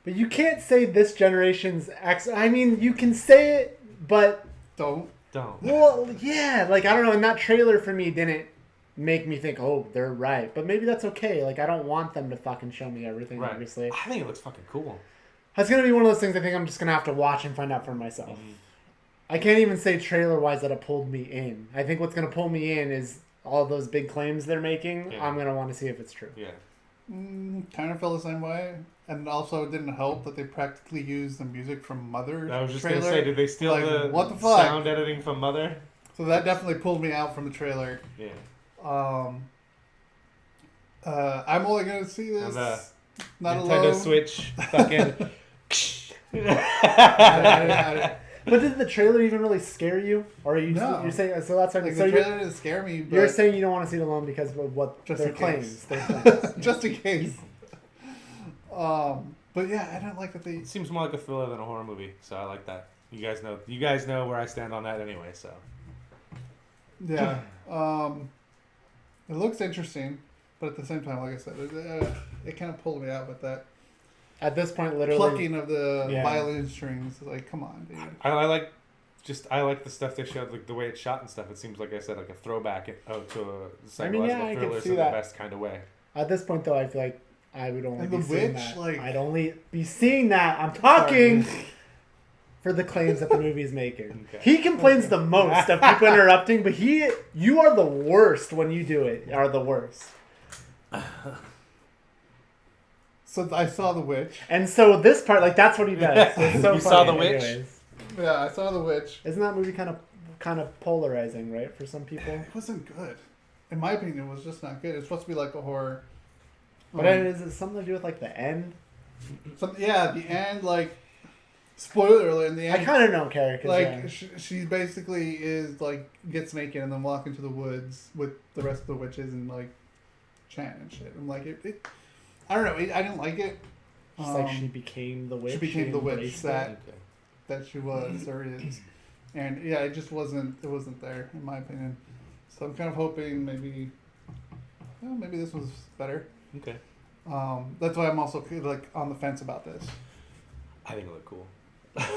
But you can't say this generation's I mean, you can say it, but Don't. well, yeah, like I don't know. And that trailer for me didn't make me think, oh, they're right. But maybe that's okay. Like I don't want them to fucking show me everything. Right. Obviously, I think it looks fucking cool. that's gonna be one of those things. I think I'm just gonna have to watch and find out for myself. I can't even say trailer wise that it pulled me in. I think what's gonna pull me in is all those big claims they're making. Yeah. I'm gonna want to see if it's true. Yeah. Kind of felt the same way, and also it didn't help that they practically used the music from Mother's I was just trailer. gonna say, did they steal Like, the what the fuck? sound editing from Mother? So that definitely pulled me out from the trailer. Yeah. I'm only gonna see this. And the Not Nintendo alone. Switch, fucking. But did the trailer even really scare you, or are you? No. You're saying so? That's like Like so the you're, trailer didn't scare me, but you're saying you don't want to see it alone because of what Just their in claims. case. Their claims. just in case. But yeah, I don't like that they. It seems more like a thriller than a horror movie, so I like that. You guys know where I stand on that anyway. So Yeah. It looks interesting, but at the same time, like I said, it kind of pulled me out with that At this point, literally plucking of the violin strings. Like, come on, dude. I like the stuff they showed, like the way it's shot and stuff. It seems like I said, like a throwback to a psychological thriller in the best kind of way. At this point, though, I feel like I would only be The seeing Witch, that. like... I'd only be seeing that. I'm talking for the claims that the movie's making. Okay. He complains the most of people interrupting, but you are the worst when you do it. Are the worst. So I saw The Witch. And so this part, like, that's what he does. It's so you funny. saw The Witch? Anyways. Yeah, I saw The Witch. Isn't that movie kind of polarizing, right, for some people? It wasn't good. In my opinion, it was just not good. It's supposed to be like a horror. But is it something to do with, like, the end? The end, like, spoiler alert, in the end. I kind of don't care. Like, she basically is, like, gets naked and then walk into the woods with the rest of the witches and, like, chant and shit. I'm like, I don't know. I didn't like it. It's like she became the witch. She became the witch that she was or is. And, yeah, it just wasn't there, in my opinion. So I'm kind of hoping maybe this was better. Okay. That's why I'm also like on the fence about this. I think it looked cool.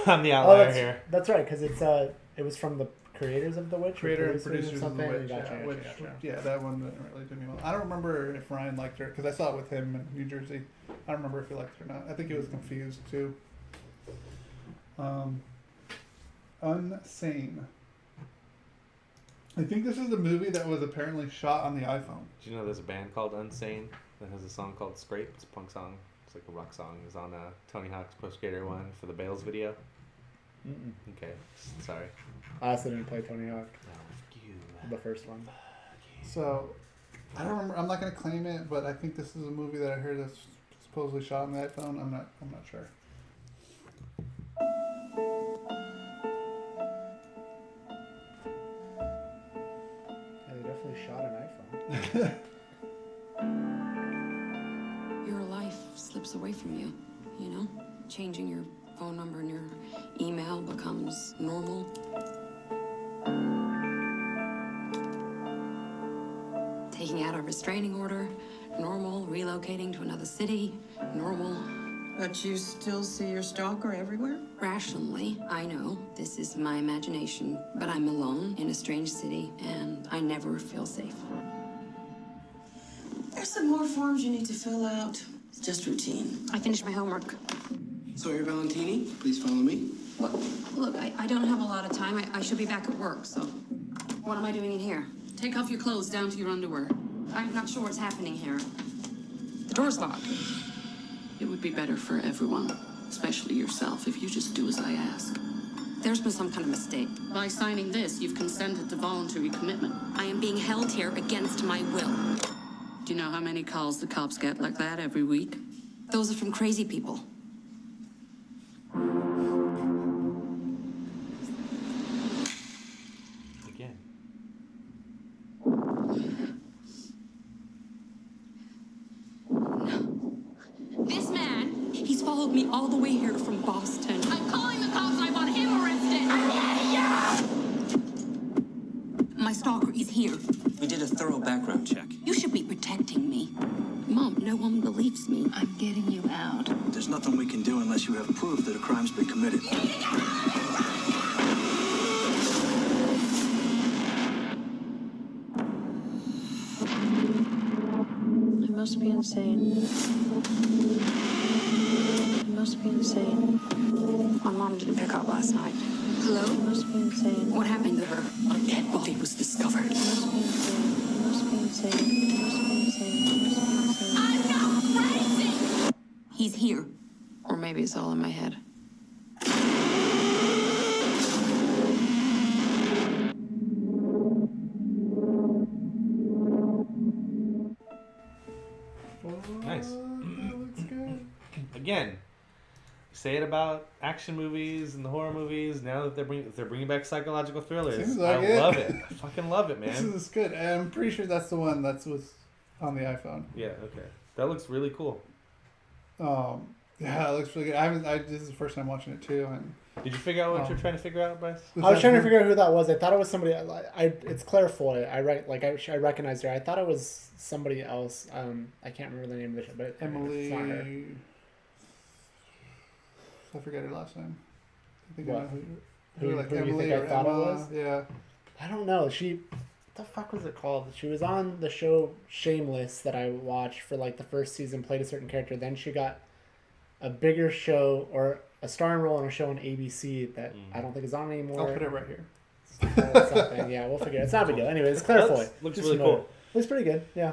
I'm the outlier here. That's right, because it was from the creators of The Witch. Creator and producers of The Witch. Gotcha. Yeah, that one didn't really do me well. I don't remember if Ryan liked her because I saw it with him in New Jersey. I don't remember if he liked it or not. I think he was confused too. Unsane. I think this is a movie that was apparently shot on the iPhone. Did you know there's a band called Unsane that has a song called Scrape? It's a punk song. It's like a rock song. It's on Tony Hawk's Pro Skater 1 for the Bales video. Mm-mm. Okay, sorry. I also didn't play Tony Hawk. No, the first one. So, I don't remember. I'm not going to claim it, but I think this is a movie that I heard that's supposedly shot on the iPhone. I'm not sure. Shot an iPhone. Your life slips away from you, you know? Changing your phone number and your email becomes normal. Taking out a restraining order, normal. Relocating to another city, normal. But you still see your stalker everywhere? Rationally, I know this is my imagination, but I'm alone in a strange city, and I never feel safe. There's some more forms you need to fill out. It's just routine. I finished my homework. Sawyer Valentini, please follow me. Well, look, I don't have a lot of time. I should be back at work, so what am I doing in here? Take off your clothes down to your underwear. I'm not sure what's happening here. The door's locked. It would be better for everyone, especially yourself, if you just do as I ask. There's been some kind of mistake. By signing this, you've consented to voluntary commitment. I am being held here against my will. Do you know how many calls the cops get like that every week? Those are from crazy people. Again. This man, he's followed me all the way here from Boston. I'm calling the cops. I want him arrested. My stalker is here. We did a thorough background check. You should be protecting me. Mom, no one believes me. I'm getting you out. There's nothing we can do unless you have proof that a crime's been committed. I must be insane. I must be insane. My mom didn't pick up last night. Hello? I must be insane. What happened to her? A dead body was discovered. I must be insane. I must be insane. I must be insane. I must be insane. I'm not crazy! He's here. Or maybe it's all in my head. Nice. Looks good. Again, say it about action movies and the horror movies. Now that they're bringing back psychological thrillers, Seems like I love it. I fucking love it, man. This is good. I'm pretty sure that's the one that was on the iPhone. Yeah. Okay. That looks really cool. Yeah, it looks really good. This is the first time watching it too, and Did you figure out what you're trying to figure out, Bryce? I was trying to figure out who that was. I thought it was somebody. It's Claire Foy. I recognized her. I thought it was somebody else. I can't remember the name of the show, but Emily. It's not her. I forget her last name. I think What? I know Who like you Emily think I or thought it Emma. was? Yeah. I don't know. What the fuck was it called? She was on the show Shameless that I watched for like the first season, played a certain character. Then she got a bigger show or a starring role in a show on ABC that I don't think is on anymore. I'll put it right here. Something. Yeah, we'll figure it. It's not a big deal. Anyway, it's Claire Foy. Looks Just really familiar. cool. Looks pretty good. Yeah.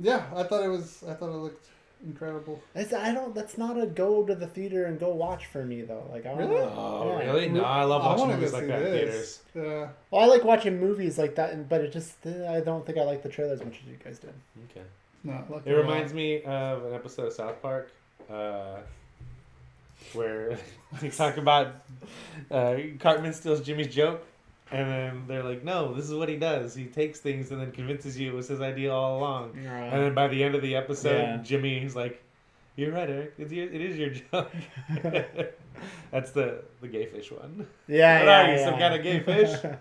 Yeah, I thought it looked incredible. That's not a go to the theater and go watch for me though. Like I don't Really? know. Oh, Yeah. really? No, I love watching wanna movies go like see that in this. theaters. Yeah. Well, I like watching movies like that, but it just I don't think I like the trailer as much as you guys did. Okay. No, It reminds me of an episode of South Park where they talk about Cartman steals Jimmy's joke, and then they're like, no, this is what he does. He takes things and then convinces you it was his idea all along. And then by the end of the episode, Jimmy's like, you're right, Eric. It is your joke. That's the gay fish one. Yeah, What are you, some kind of gay fish? I've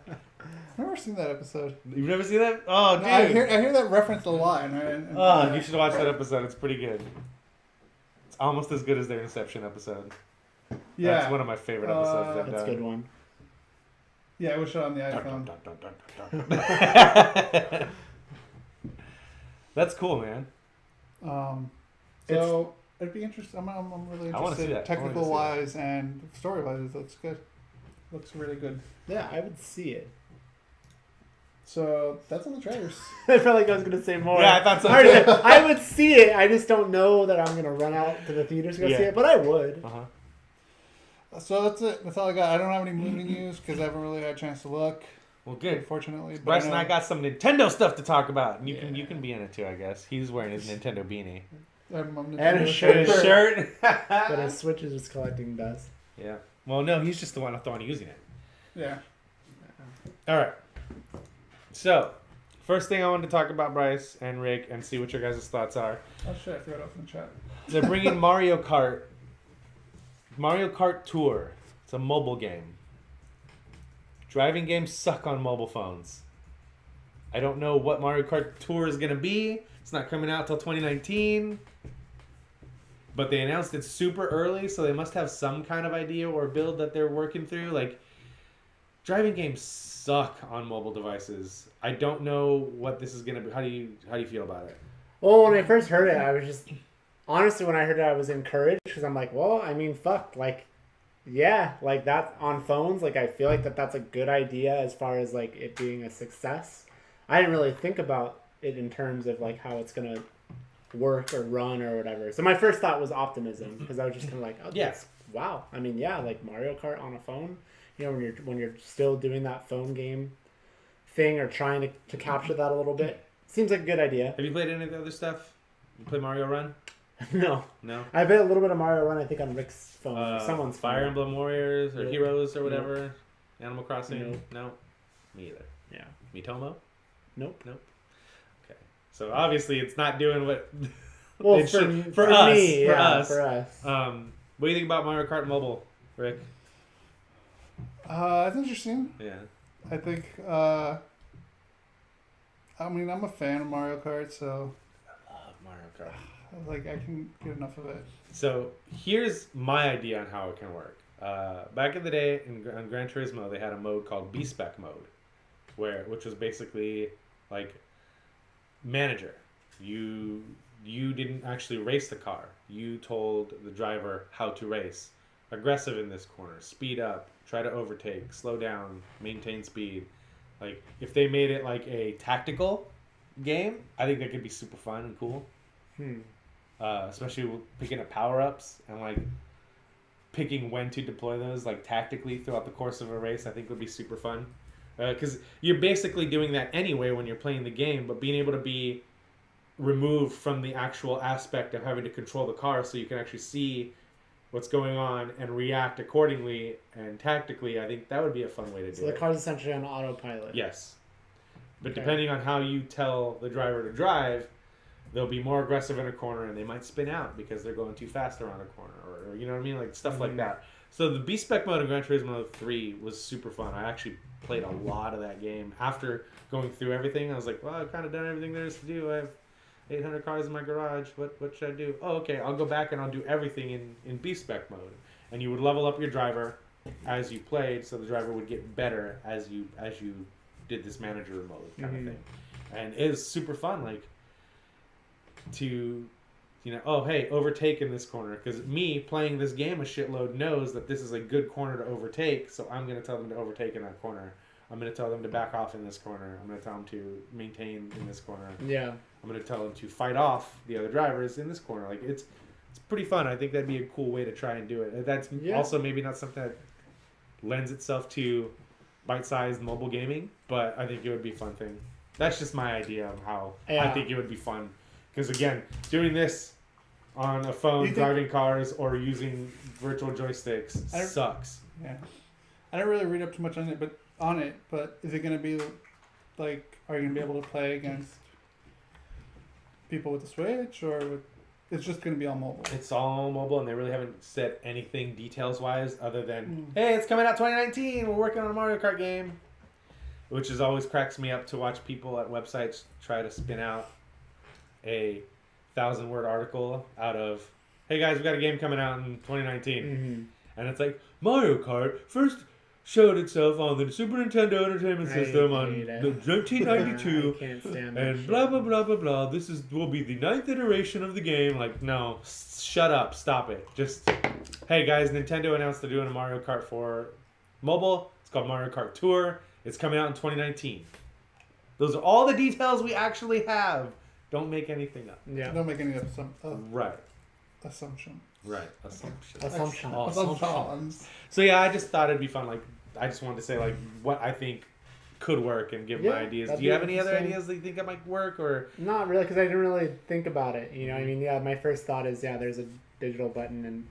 never seen that episode. You've never seen that? Oh, dude. No, I hear that referenced a lot. And You should watch that episode. It's pretty good. It's almost as good as their Inception episode. Yeah. That's one of my favorite episodes they've That's a done. good one. Yeah, it was shot on the iPhone. That's cool, man. So it'd be interesting. I'm really I wanna see interested, that. technical wise and story wise. It looks good. Looks really good. Yeah, I would see it. So that's on the trailers. I felt like I was gonna say more. Yeah, I thought so I, too. I would see it. I just don't know that I'm gonna run out to the theaters to go see it, but I would. So that's it. That's all I got. I don't have any movie news because I haven't really had a chance to look. Well, good. Unfortunately, but Bryce and I know- got some Nintendo stuff to talk about. And you can be in it too, I guess. He's wearing his Nintendo beanie. And a shirt. Shirt. But his Switch is just collecting dust. Yeah. Well, no, he's just the one using it. Yeah. All right. So, first thing I wanted to talk about, Bryce and Rick, and see what your guys' thoughts are. Oh shit! I forgot to open the chat. They're bringing Mario Kart Tour. It's a mobile game. Driving games suck on mobile phones. I don't know what Mario Kart Tour is going to be. It's not coming out till 2019. But they announced it super early, so they must have some kind of idea or build that they're working through. Like, driving games suck on mobile devices. I don't know what this is going to be. How do you feel about it? Well, when I first heard it, I was just... Honestly, when I heard it, I was encouraged because I'm like, well, I mean, fuck. Like, yeah, like that on phones. Like, I feel like that's a good idea as far as, like, it being a success. I didn't really think about it in terms of, like, how it's going to work or run or whatever. So my first thought was optimism because I was just kind of like, oh, Yeah. wow. I mean, yeah, like Mario Kart on a phone. You know, when you're still doing that phone game thing or trying to capture that a little bit. Seems like a good idea. Have you played any of the other stuff? You play Mario Run? No. No? I played a little bit of Mario Run, I think, on Rick's phone. Or someone's Fire phone. Emblem Warriors or Nope. Heroes or whatever? Animal Crossing? Nope. No? Me either. Yeah. Mitomo? Nope. Nope. Okay. So obviously it's not doing what Well, it should for us. me, for yeah, us. for us. What do you think about Mario Kart Mobile, Rick? It's interesting. Yeah. I think. I mean, I'm a fan of Mario Kart, so I love Mario Kart. like I can get enough of it. So here's my idea on how it can work. Back in the day, on Gran Turismo, they had a mode called B-Spec mode, which was basically like manager. You didn't actually race the car. You told the driver how to race. Aggressive in this corner, speed up, try to overtake, slow down, maintain speed. Like, if they made it like a tactical game, I think that could be super fun and cool. Especially with picking up power-ups and like picking when to deploy those like tactically throughout the course of a race, I think would be super fun. Because you're basically doing that anyway when you're playing the game, but being able to be removed from the actual aspect of having to control the car so you can actually see what's going on and react accordingly and tactically, I think that would be a fun way to do So it. the car's essentially on autopilot. Yes. But Okay. depending on how you tell the driver to drive, they'll be more aggressive in a corner and they might spin out because they're going too fast around a corner or you know what I mean? Like stuff like that. So the B-Spec mode in Gran Turismo 3 was super fun. I actually played a lot of that game. After going through everything, I was like, well, I've kind of done everything there is to do. I have 800 cars in my garage. What should I do? Oh, okay, I'll go back and I'll do everything in B-Spec mode. And you would level up your driver as you played, so the driver would get better as you did this manager mode kind of thing. And it was super fun, like, to... oh, hey, overtake in this corner. Because me playing this game a shitload knows that this is a good corner to overtake, so I'm going to tell them to overtake in that corner. I'm going to tell them to back off in this corner. I'm going to tell them to maintain in this corner. Yeah. I'm going to tell them to fight off the other drivers in this corner. Like, it's pretty fun. I think that'd be a cool way to try and do it. That's also maybe not something that lends itself to bite-sized mobile gaming, but I think it would be a fun thing. That's just my idea of how I think it would be fun. Because, again, doing this on a phone, driving cars, or using virtual joysticks sucks. Yeah. I don't really read up too much on it, but is it going to be, like, are you going to be able to play against people with the Switch, or it's just going to be all mobile? It's all mobile, and they really haven't said anything details-wise other than, hey, it's coming out 2019, we're working on a Mario Kart game. Which is always cracks me up to watch people at websites try to spin out a 1,000-word article out of, hey guys, we got a game coming out in 2019. And it's like, Mario Kart first showed itself on the Super Nintendo Entertainment System on the 1992. I can't stand that and shit. blah, blah, blah, blah, blah. This will be the 9th iteration of the game. Like, no, shut up, stop it. Just, hey guys, Nintendo announced they're doing a Mario Kart for mobile. It's called Mario Kart Tour. It's coming out in 2019. Those are all the details we actually have. Don't make anything up. Yeah. Don't make any right. Assumption. Right. Assumptions. So yeah, I just thought it'd be fun. Like, I just wanted to say like what I think could work and give my ideas. Do you have any other ideas that you think that might work, or not really? Because I didn't really think about it. You know, I mean, my first thought is there's a digital button and.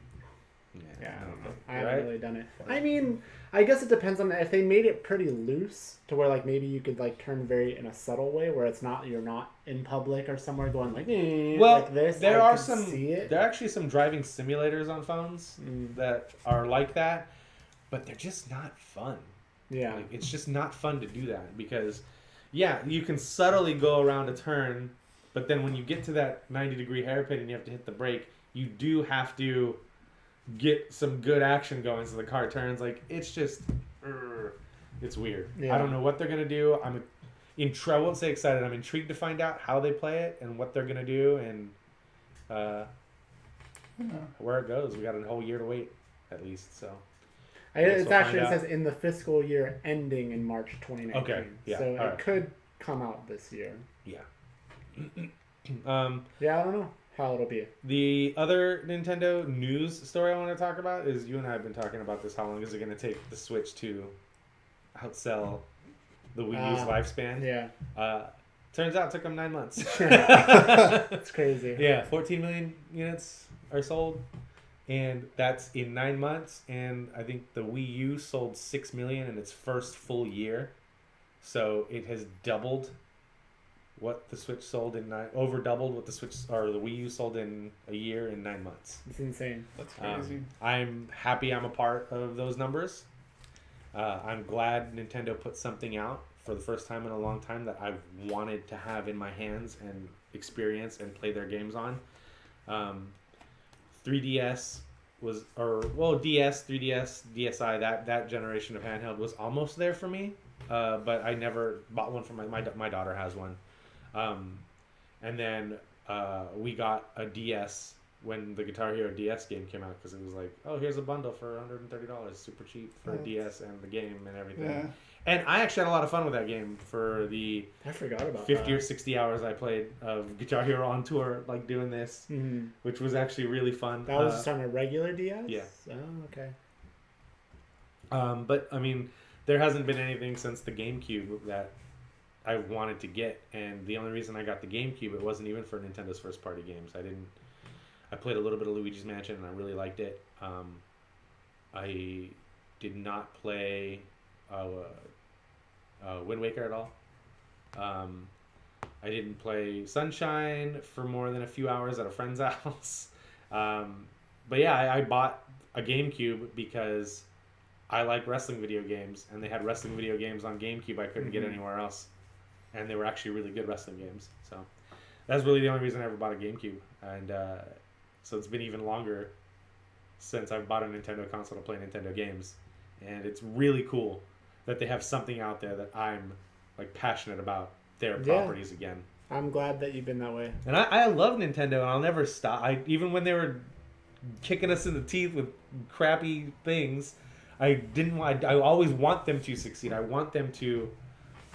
I don't know. I haven't really done it. I mean, I guess it depends on if they made it pretty loose to where like maybe you could like turn in a subtle way where you're not in public or somewhere going like like this. There are actually some driving simulators on phones that are like that, but they're just not fun. Yeah, like, it's just not fun to do that because you can subtly go around a turn, but then when you get to that 90-degree hairpin and you have to hit the brake, you do have to get some good action going so the car turns. Like, it's just it's weird. I don't know what they're gonna do. I won't say excited. I'm intrigued to find out how they play it and what they're gonna do and where it goes. We got a whole year to wait at least, so it says in the fiscal year ending in March 2019. Okay, so it could come out this year. I don't know how it'll be. The other Nintendo news story I want to talk about is, you and I have been talking about this. How long is it going to take the Switch to outsell the Wii U's lifespan? Turns out it took them 9 months. That's crazy. 14 million units are sold, and that's in 9 months. And I think the Wii U sold 6 million in its first full year, so it has doubled what the Switch sold over doubled what the Wii U sold in a year in 9 months. It's insane. That's crazy. I'm happy I'm a part of those numbers. I'm glad Nintendo put something out for the first time in a long time that I've wanted to have in my hands and experience and play their games on. 3DS DS, 3DS, DSi, that generation of handheld was almost there for me, but I never bought one for my daughter has one. And then we got a DS when the Guitar Hero DS game came out, because it was like, oh, here's a bundle for $130, super cheap for a DS and the game and everything. Yeah. And I actually had a lot of fun with that game for the I forgot about 50 or 60 hours I played of Guitar Hero on tour, like doing this, which was actually really fun. That was just on a regular DS? Yeah. Oh, okay. But, I mean, there hasn't been anything since the GameCube that I wanted to get, and the only reason I got the GameCube, it wasn't even for Nintendo's first party games. I played a little bit of Luigi's Mansion and I really liked it. I did not play Wind Waker at all. I didn't play Sunshine for more than a few hours at a friend's house. but yeah, I bought a GameCube because I like wrestling video games, and they had wrestling video games on GameCube I couldn't get anywhere else, and they were actually really good wrestling games. So that's really the only reason I ever bought a GameCube, and so it's been even longer since I've bought a Nintendo console to play Nintendo games, and it's really cool that they have something out there that I'm like passionate about their properties again. I'm glad that you've been that way. And I love Nintendo, and I'll never stop. Even when they were kicking us in the teeth with crappy things, I always want them to succeed. I want them to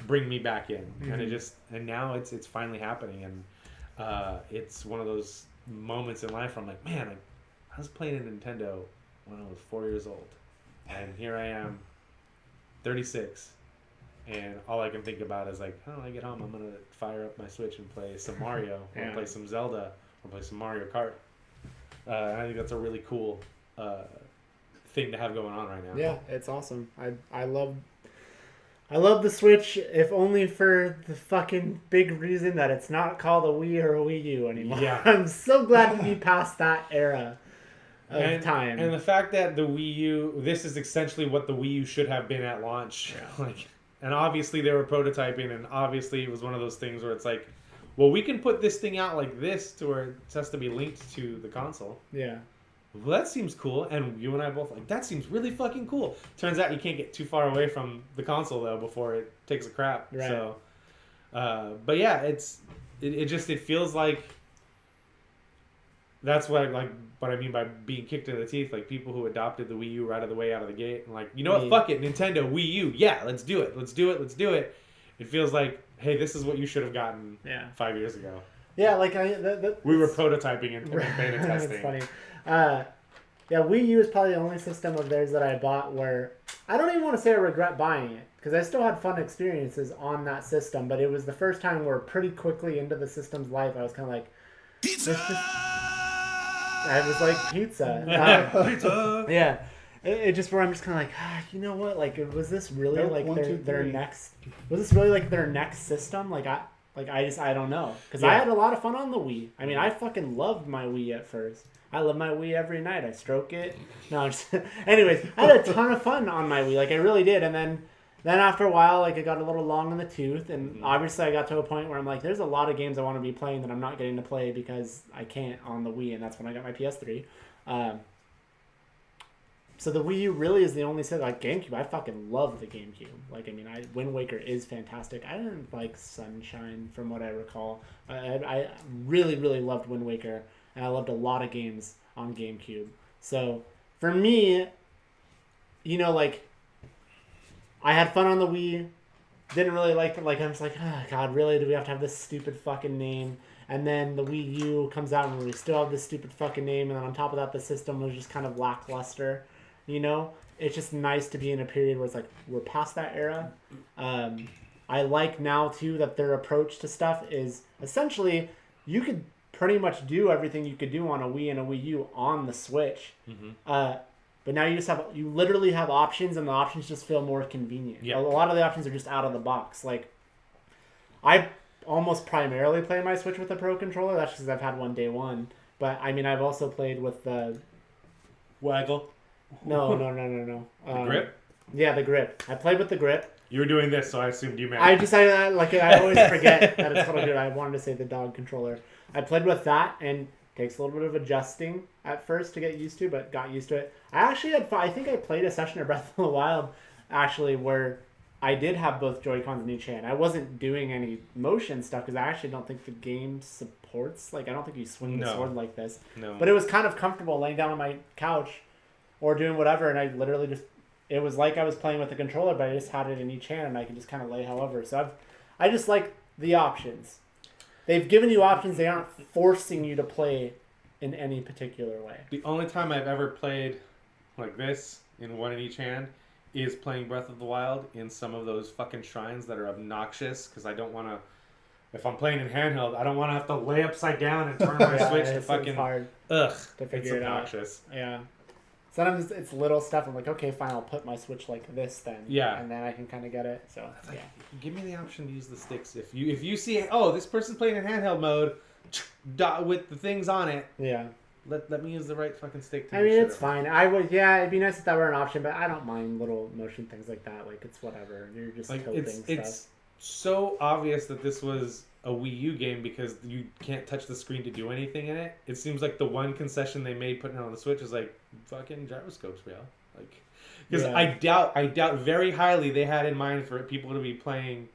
bring me back in, and now it's finally happening, and it's one of those moments in life where I'm like, man, I was playing a Nintendo when I was 4 years old, and here I am, 36. And all I can think about is like, when I get home, I'm going to fire up my Switch and play some Mario, or play some Zelda, or play some Mario Kart. And I think that's a really cool thing to have going on right now. Yeah, it's awesome. I love the Switch, if only for the fucking big reason that it's not called a Wii or a Wii U anymore. Yeah. I'm so glad to be past that era of time. And the fact that the Wii U, this is essentially what the Wii U should have been at launch. Yeah. And obviously they were prototyping, and obviously it was one of those things where it's like, well, we can put this thing out like this to where it has to be linked to the console. Yeah. Well, that seems cool. And you and I both like, that seems really fucking cool. Turns out you can't get too far away from the console, though, before it takes a crap. Right. So, but yeah, it feels like that's what I mean by being kicked in the teeth. Like, people who adopted the Wii U right out of the gate. And like, you know what? Fuck it. Nintendo, Wii U. Yeah, let's do it. Let's do it. It feels like, hey, this is what you should have gotten 5 years ago. Yeah, like we were prototyping and beta testing. It's funny. Yeah, Wii U is probably the only system of theirs that I bought where I don't even want to say I regret buying it, because I still had fun experiences on that system, but it was the first time where pretty quickly into the system's life I was kind of like, pizza! I was like, pizza. Pizza! Yeah. It just where I'm just kind of like, you know what? Like, was this really like their next? Was this really like their next system? I don't know, because I had a lot of fun on the Wii. I mean, I fucking loved my Wii at first. I love my Wii every night. I stroke it. No, anyways, I had a ton of fun on my Wii. Like, I really did. And then after a while, like, it got a little long in the tooth, and obviously I got to a point where I'm like, there's a lot of games I want to be playing that I'm not getting to play because I can't on the Wii, and that's when I got my PS3. So the Wii U really is the only set, like GameCube. I fucking love the GameCube. Like, I mean, Wind Waker is fantastic. I didn't like Sunshine from what I recall. I really, really loved Wind Waker, and I loved a lot of games on GameCube. So for me, you know, like, I had fun on the Wii. Didn't really like it. Like, I'm just like, oh, God, really? Do we have to have this stupid fucking name? And then the Wii U comes out, and we still have this stupid fucking name. And then on top of that, the system was just kind of lackluster. You know, it's just nice to be in a period where it's like, we're past that era. I like now, too, that their approach to stuff is essentially, you could pretty much do everything you could do on a Wii and a Wii U on the Switch. But now you literally have options, and the options just feel more convenient. Yep. A lot of the options are just out of the box. Like, I almost primarily play my Switch with a Pro Controller. That's because I've had one day one. But, I mean, I've also played with the Waggle. No. The grip? Yeah, the grip. I played with the grip. You were doing this, so I assumed you meant. I always forget that it's called a grip. I wanted to say the dog controller. I played with that, and it takes a little bit of adjusting at first to get used to, but got used to it. I think I played a session of Breath of the Wild, actually, where I did have both Joy-Cons in each hand. I wasn't doing any motion stuff, because I actually don't think the game supports, like, I don't think you swing the sword like this. No. But it was kind of comfortable laying down on my couch or doing whatever, and I literally just, it was like I was playing with the controller, but I just had it in each hand, and I could just kind of lay however. So I just like the options. They've given you options. They aren't forcing you to play in any particular way. The only time I've ever played like this, in one in each hand, is playing Breath of the Wild in some of those fucking shrines that are obnoxious, because I don't want to, if I'm playing in handheld, I don't want to have to lay upside down and turn my Switch to fucking, it's hard to figure it obnoxious. Out. Yeah. Sometimes it's little stuff. I'm like, okay, fine, I'll put my Switch like this then. Yeah. And then I can kind of get it. So, yeah. Give me the option to use the sticks. If you see, oh, this person's playing in handheld mode with the things on it. Yeah. let me use the right fucking stick. To I mean, it's fine. I would, yeah, it'd be nice if that were an option, but I don't mind little motion things like that. Like, it's whatever. You're just like tilting it's stuff. it's so obvious that this was a Wii U game because you can't touch the screen to do anything in it. It seems like the one concession they made putting it on the Switch is like fucking gyroscopes, bro. Like, because I doubt very highly they had in mind for people to be playing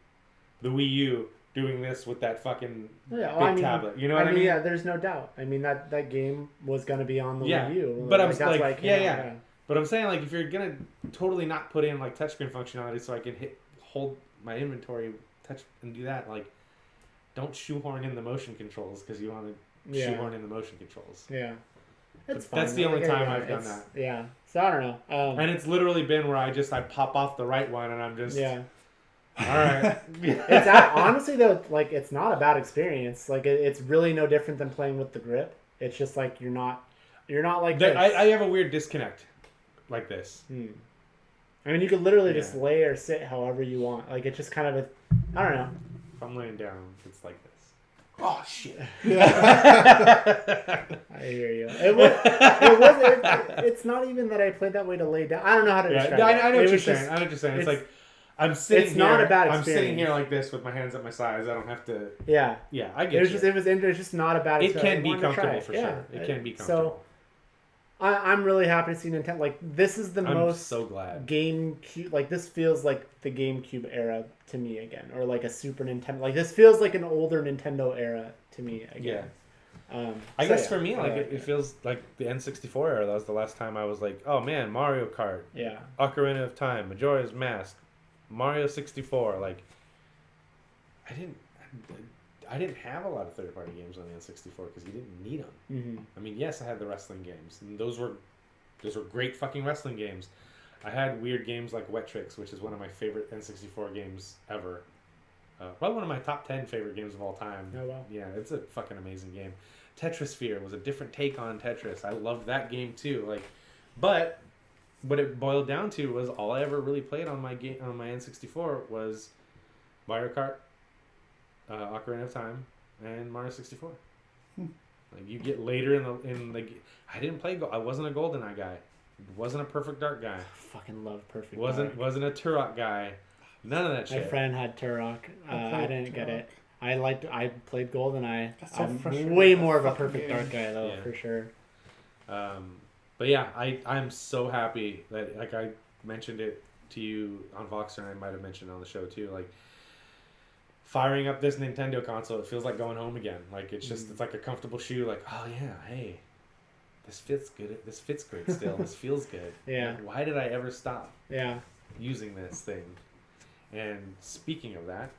the Wii U doing this with that fucking big tablet. You know what I mean? Yeah, there's no doubt. I mean, that game was going to be on the Wii U. But like, I'm that's like, why it came out. But I'm saying, like, if you're going to totally not put in, like, touchscreen functionality so I can hold my inventory, touch, and do that, like, don't shoehorn in the motion controls because you want to shoehorn in the motion controls. Yeah. It's fine. That's the only time I've done that. Yeah. So I don't know. And it's literally been where I pop off the right one and I'm just... Yeah. All right. Honestly, though, like, it's not a bad experience. Like, it's really no different than playing with the grip. It's just like you're not like this. I have a weird disconnect like this. I mean, you could literally just lay or sit however you want. Like, it's just kind of I don't know. If I'm laying down, it's like this. Oh shit! I hear you. It's not even that I played that way to lay down. I don't know how to describe it. I know what you're saying. I know what you're saying. It's like I'm sitting. It's not a bad experience. I'm sitting here like this with my hands at my sides. I don't have to. Yeah. Yeah, I get it. It was just not a bad experience. It can be comfortable for sure. It can be comfortable. So, I'm really happy to see Nintendo. Like, this is the most so glad. GameCube. Like, this feels like the GameCube era to me again, or like a Super Nintendo. Like, this feels like an older Nintendo era to me again. Yeah. I guess for me, like, it feels like the N64 era. That was the last time I was like, oh man, Mario Kart. Yeah. Ocarina of Time, Majora's Mask, Mario 64. Like, I didn't have a lot of third-party games on the N64 because you didn't need them. Mm-hmm. I mean, yes, I had the wrestling games, and those were great fucking wrestling games. I had weird games like Wet Tricks, which is one of my favorite N64 games ever. Probably one of my top 10 favorite games of all time. Oh, wow. Yeah, it's a fucking amazing game. Tetrisphere was a different take on Tetris. I loved that game too. Like, but what it boiled down to was all I ever really played on my N64 was Mario Kart, Ocarina of Time, and Mario 64. Like, you get later in the I didn't play. I wasn't a GoldenEye guy. Wasn't a Perfect Dark guy. I fucking love Perfect Dark. Wasn't a Turok guy. None of that shit. My friend had Turok. I didn't get it. I played GoldenEye. So I'm way more of a Perfect Dark guy though, for sure. But yeah, I'm so happy that, like, I mentioned it to you on Voxer, and I might have mentioned it on the show too. Like, firing up this Nintendo console, it feels like going home again. Like, it's just it's like a comfortable shoe. Like, oh yeah, hey, this fits good. This fits great still. This feels good. Yeah. Like, why did I ever stop? Yeah. Using this thing. And speaking of that,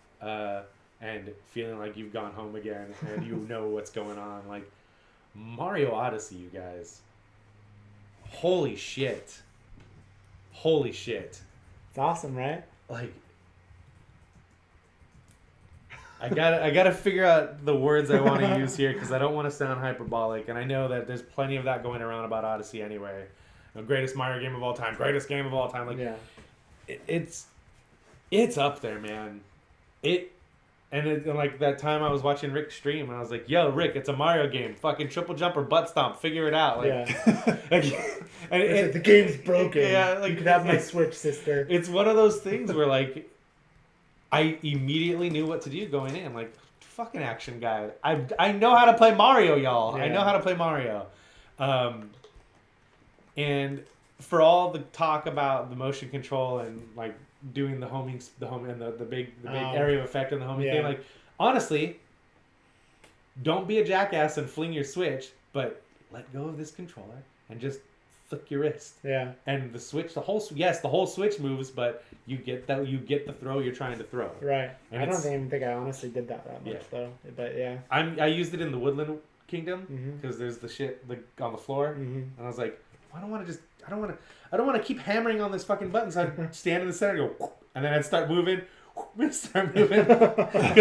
and feeling like you've gone home again and you know what's going on, like, Mario Odyssey, you guys. Holy shit. It's awesome, right? Like, I gotta figure out the words I want to use here because I don't want to sound hyperbolic, and I know that there's plenty of that going around about Odyssey anyway. The greatest Mario game of all time, greatest game of all time. Like, yeah. It's up there, man. And like that time I was watching Rick stream, and I was like, "Yo, Rick, it's a Mario game. Fucking triple jump or butt stomp. Figure it out." Like, yeah. and the game's broken. Yeah, like, you could have my Switch, sister. It's one of those things where, like, I immediately knew what to do going in. Like, fucking action guy. I know how to play Mario, y'all. Yeah. I know how to play Mario. And for all the talk about the motion control and, like, doing the homing and the big area of effect and the homing thing, like, honestly, don't be a jackass and fling your Switch, but let go of this controller and just flick your wrist. Yeah. And the Switch, the whole Switch moves, but you get the throw you're trying to throw. Right. And I don't even think I honestly did that much though. But yeah. I used it in the Woodland Kingdom because there's the shit on the floor, and I was like, I don't want to keep hammering on this fucking button. So I'd stand in the center and go, and then I'd start moving, because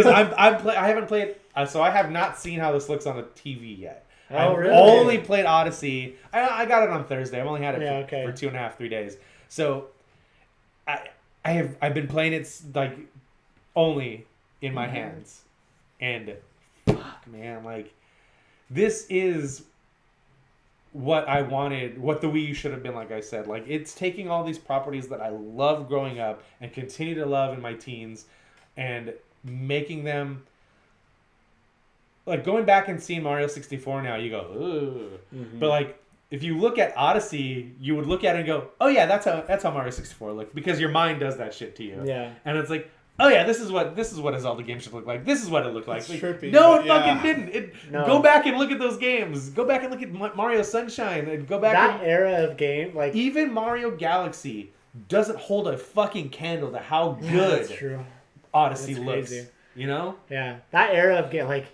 I haven't played, so I have not seen how this looks on a TV yet. I've only played Odyssey. I got it on Thursday. I've only had it for 2.5-3 days. So I've been playing it, like, only in my hands, and fuck, man, like, this is what I wanted, what the Wii U should have been, like I said. Like, it's taking all these properties that I loved growing up and continue to love in my teens and making them... Like, going back and seeing Mario 64 now, you go, ugh. Mm-hmm. But, like, if you look at Odyssey, you would look at it and go, oh, yeah, that's how Mario 64 looked. Because your mind does that shit to you. Yeah. And it's like, oh, yeah, this is what a Zelda game should look like. This is what it looked like. It's trippy, no, it yeah. fucking didn't. Go back and look at those games. Go back and look at Mario Sunshine. And go back that era of game, like... Even Mario Galaxy doesn't hold a fucking candle to how good that's true. Odyssey That's looks. crazy. You know? Yeah. That era of game, like...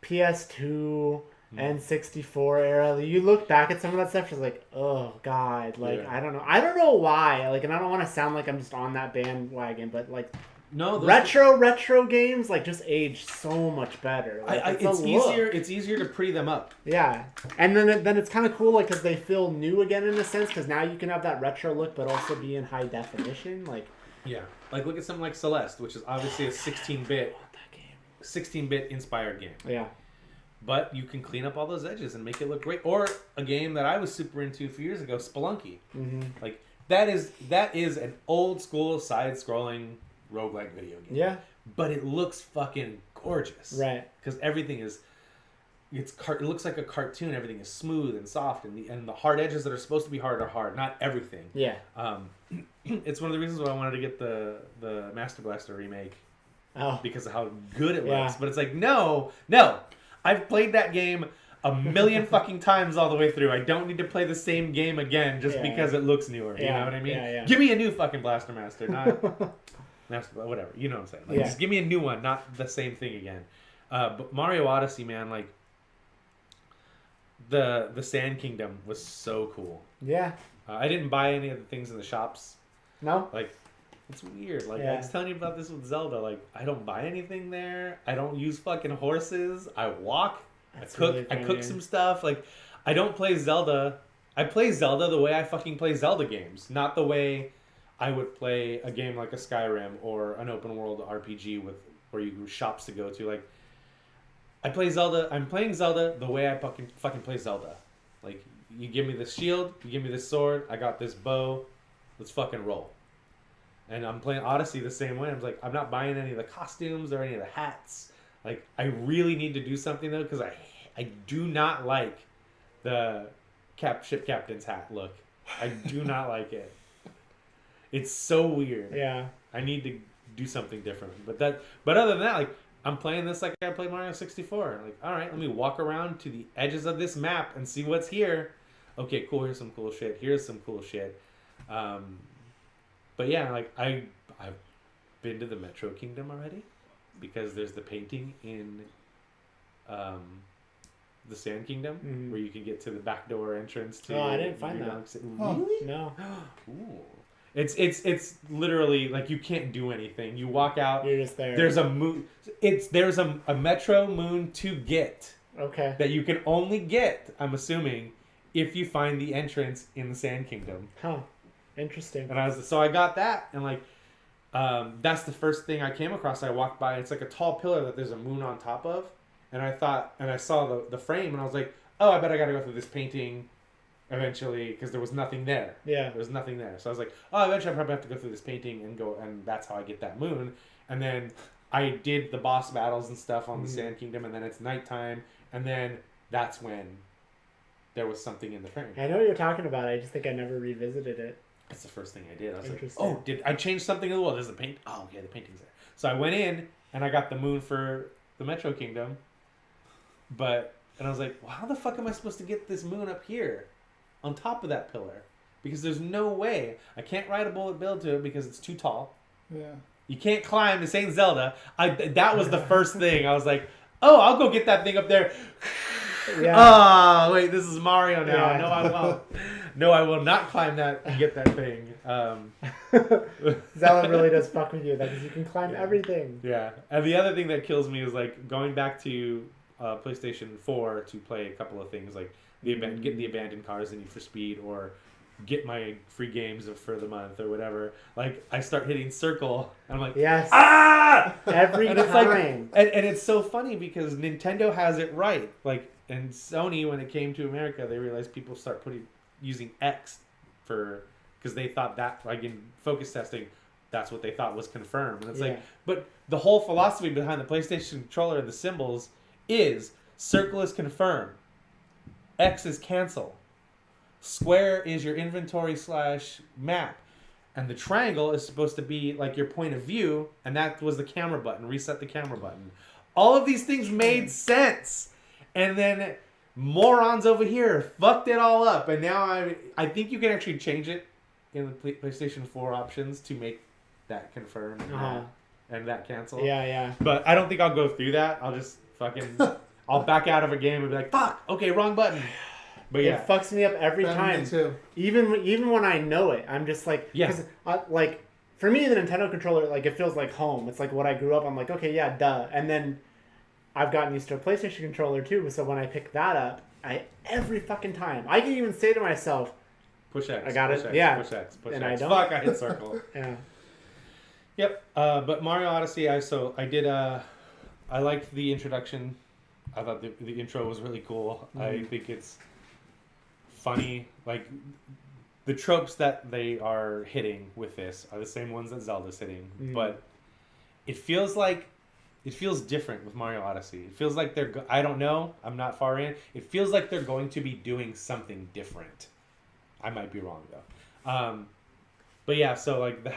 PS2 and 64 era, you look back at some of that stuff, just like, oh god, like I don't know why, like, and I don't want to sound like I'm just on that bandwagon, but like, no, retro games like just age so much better. Like, it's easier to pre them up. Yeah, and then it's kind of cool, like, because they feel new again in a sense, because now you can have that retro look, but also be in high definition, like. Yeah, like look at something like Celeste, which is obviously a 16-bit inspired game. Yeah. But you can clean up all those edges and make it look great. Or a game that I was super into a few years ago, Spelunky. Mm-hmm. Like that is an old school side-scrolling roguelike video game. Yeah. But it looks fucking gorgeous. Right. Because everything is it looks like a cartoon. Everything is smooth and soft, and the hard edges that are supposed to be hard are hard. Not everything. Yeah. It's one of the reasons why I wanted to get the Master Blaster remake. Oh. Because of how good it looks. But it's like, no. I've played that game a million fucking times all the way through. I don't need to play the same game again just because it looks newer. You know what I mean? Yeah. Give me a new fucking Blaster Master, not Master, whatever. You know what I'm saying? Like, just give me a new one, not the same thing again. But Mario Odyssey, man, like the Sand Kingdom was so cool. Yeah. I didn't buy any of the things in the shops. No. Like. It's weird. Like, I was telling you about this with Zelda. Like, I don't buy anything there. I don't use fucking horses. I walk. That's I cook. really I cook some stuff. Like, I don't play Zelda. I play Zelda the way I fucking play Zelda games, not the way I would play a game like a Skyrim or an open world RPG where you shops to go to. Like, I play Zelda. I'm playing Zelda the way I fucking play Zelda. Like, you give me this shield. You give me this sword. I got this bow. Let's fucking roll. And I'm playing Odyssey the same way. I'm like, I'm not buying any of the costumes or any of the hats. Like, I really need to do something, though, because I do not like the ship captain's hat look. I do not like it. It's so weird. Yeah. I need to do something different. But other than that, like, I'm playing this like I played Mario 64. Like, all right, let me walk around to the edges of this map and see what's here. Okay, cool. Here's some cool shit. Here's some cool shit. But yeah, like I've been to the Metro Kingdom already because there's the painting in the Sand Kingdom where you can get to the backdoor entrance to. Oh, I didn't find that. Really? No. Ooh. It's literally like you can't do anything. You walk out. You're just there. There's a moon. There's a Metro Moon to get. Okay. That you can only get, I'm assuming, if you find the entrance in the Sand Kingdom. Huh. Interesting. And I got that, and like, that's the first thing I came across. I walked by. It's like a tall pillar that there's a moon on top of, and I saw the frame, and I was like, oh, I bet I got to go through this painting, eventually, because there was nothing there. Yeah. There was nothing there. So I was like, oh, eventually I probably have to go through this painting and that's how I get that moon. And then I did the boss battles and stuff on the Sand Kingdom, and then it's nighttime, and then that's when there was something in the frame. I know what you're talking about. I just think I never revisited it. That's the first thing I did. I was like, oh, did I change something in the world? There's the paint. Oh, yeah, the painting's there. So I went in, and I got the moon for the Metro Kingdom. And I was like, well, how the fuck am I supposed to get this moon up here on top of that pillar? Because there's no way. I can't ride a bullet bill to it because it's too tall. Yeah. You can't climb. This ain't Zelda. That was the first thing. I was like, oh, I'll go get that thing up there. Yeah. Oh, wait, this is Mario now. Yeah. No, I won't. No, I will not climb that and get that thing. Zelda really does fuck with you because you can climb everything. Yeah. And the other thing that kills me is like going back to PlayStation 4 to play a couple of things like get the abandoned cars in Need for Speed or get my free games for the month or whatever. Like I start hitting circle and I'm like, yes, ah! Every and time. It's like, and it's so funny because Nintendo has it right. Like and Sony, when it came to America, they realized people start using X because they thought that, like in focus testing, that's what they thought was confirmed. And it's like, but the whole philosophy behind the PlayStation controller and the symbols is circle is confirm, X is cancel, square is your inventory / map, and the triangle is supposed to be like your point of view, and that was the camera button, reset the camera button. All of these things made sense, and then morons over here fucked it all up, and now I think you can actually change it in the PlayStation 4 options to make that confirm and that cancel. Yeah. But I don't think I'll go through that. I'll just fucking I'll back out of a game and be like, fuck, okay, wrong button. But yeah, it fucks me up every time. Me too. Even when I know it, I'm just like, because like for me, the Nintendo controller, like it feels like home. It's like what I grew up. I'm like, okay, yeah, duh. And then I've gotten used to a PlayStation controller too. So when I pick that up, every fucking time I can even say to myself, push X. I got push it. X, Yeah. Push X. Push and X. I don't. Fuck, I hit circle. Yeah. Yep. But Mario Odyssey, I liked the introduction. I thought the intro was really cool. I think it's funny. Like, the tropes that they are hitting with this are the same ones that Zelda's hitting. But it feels different with Mario Odyssey. It feels like I don't know. I'm not far in. It feels like they're going to be doing something different. I might be wrong, though. But yeah, so like the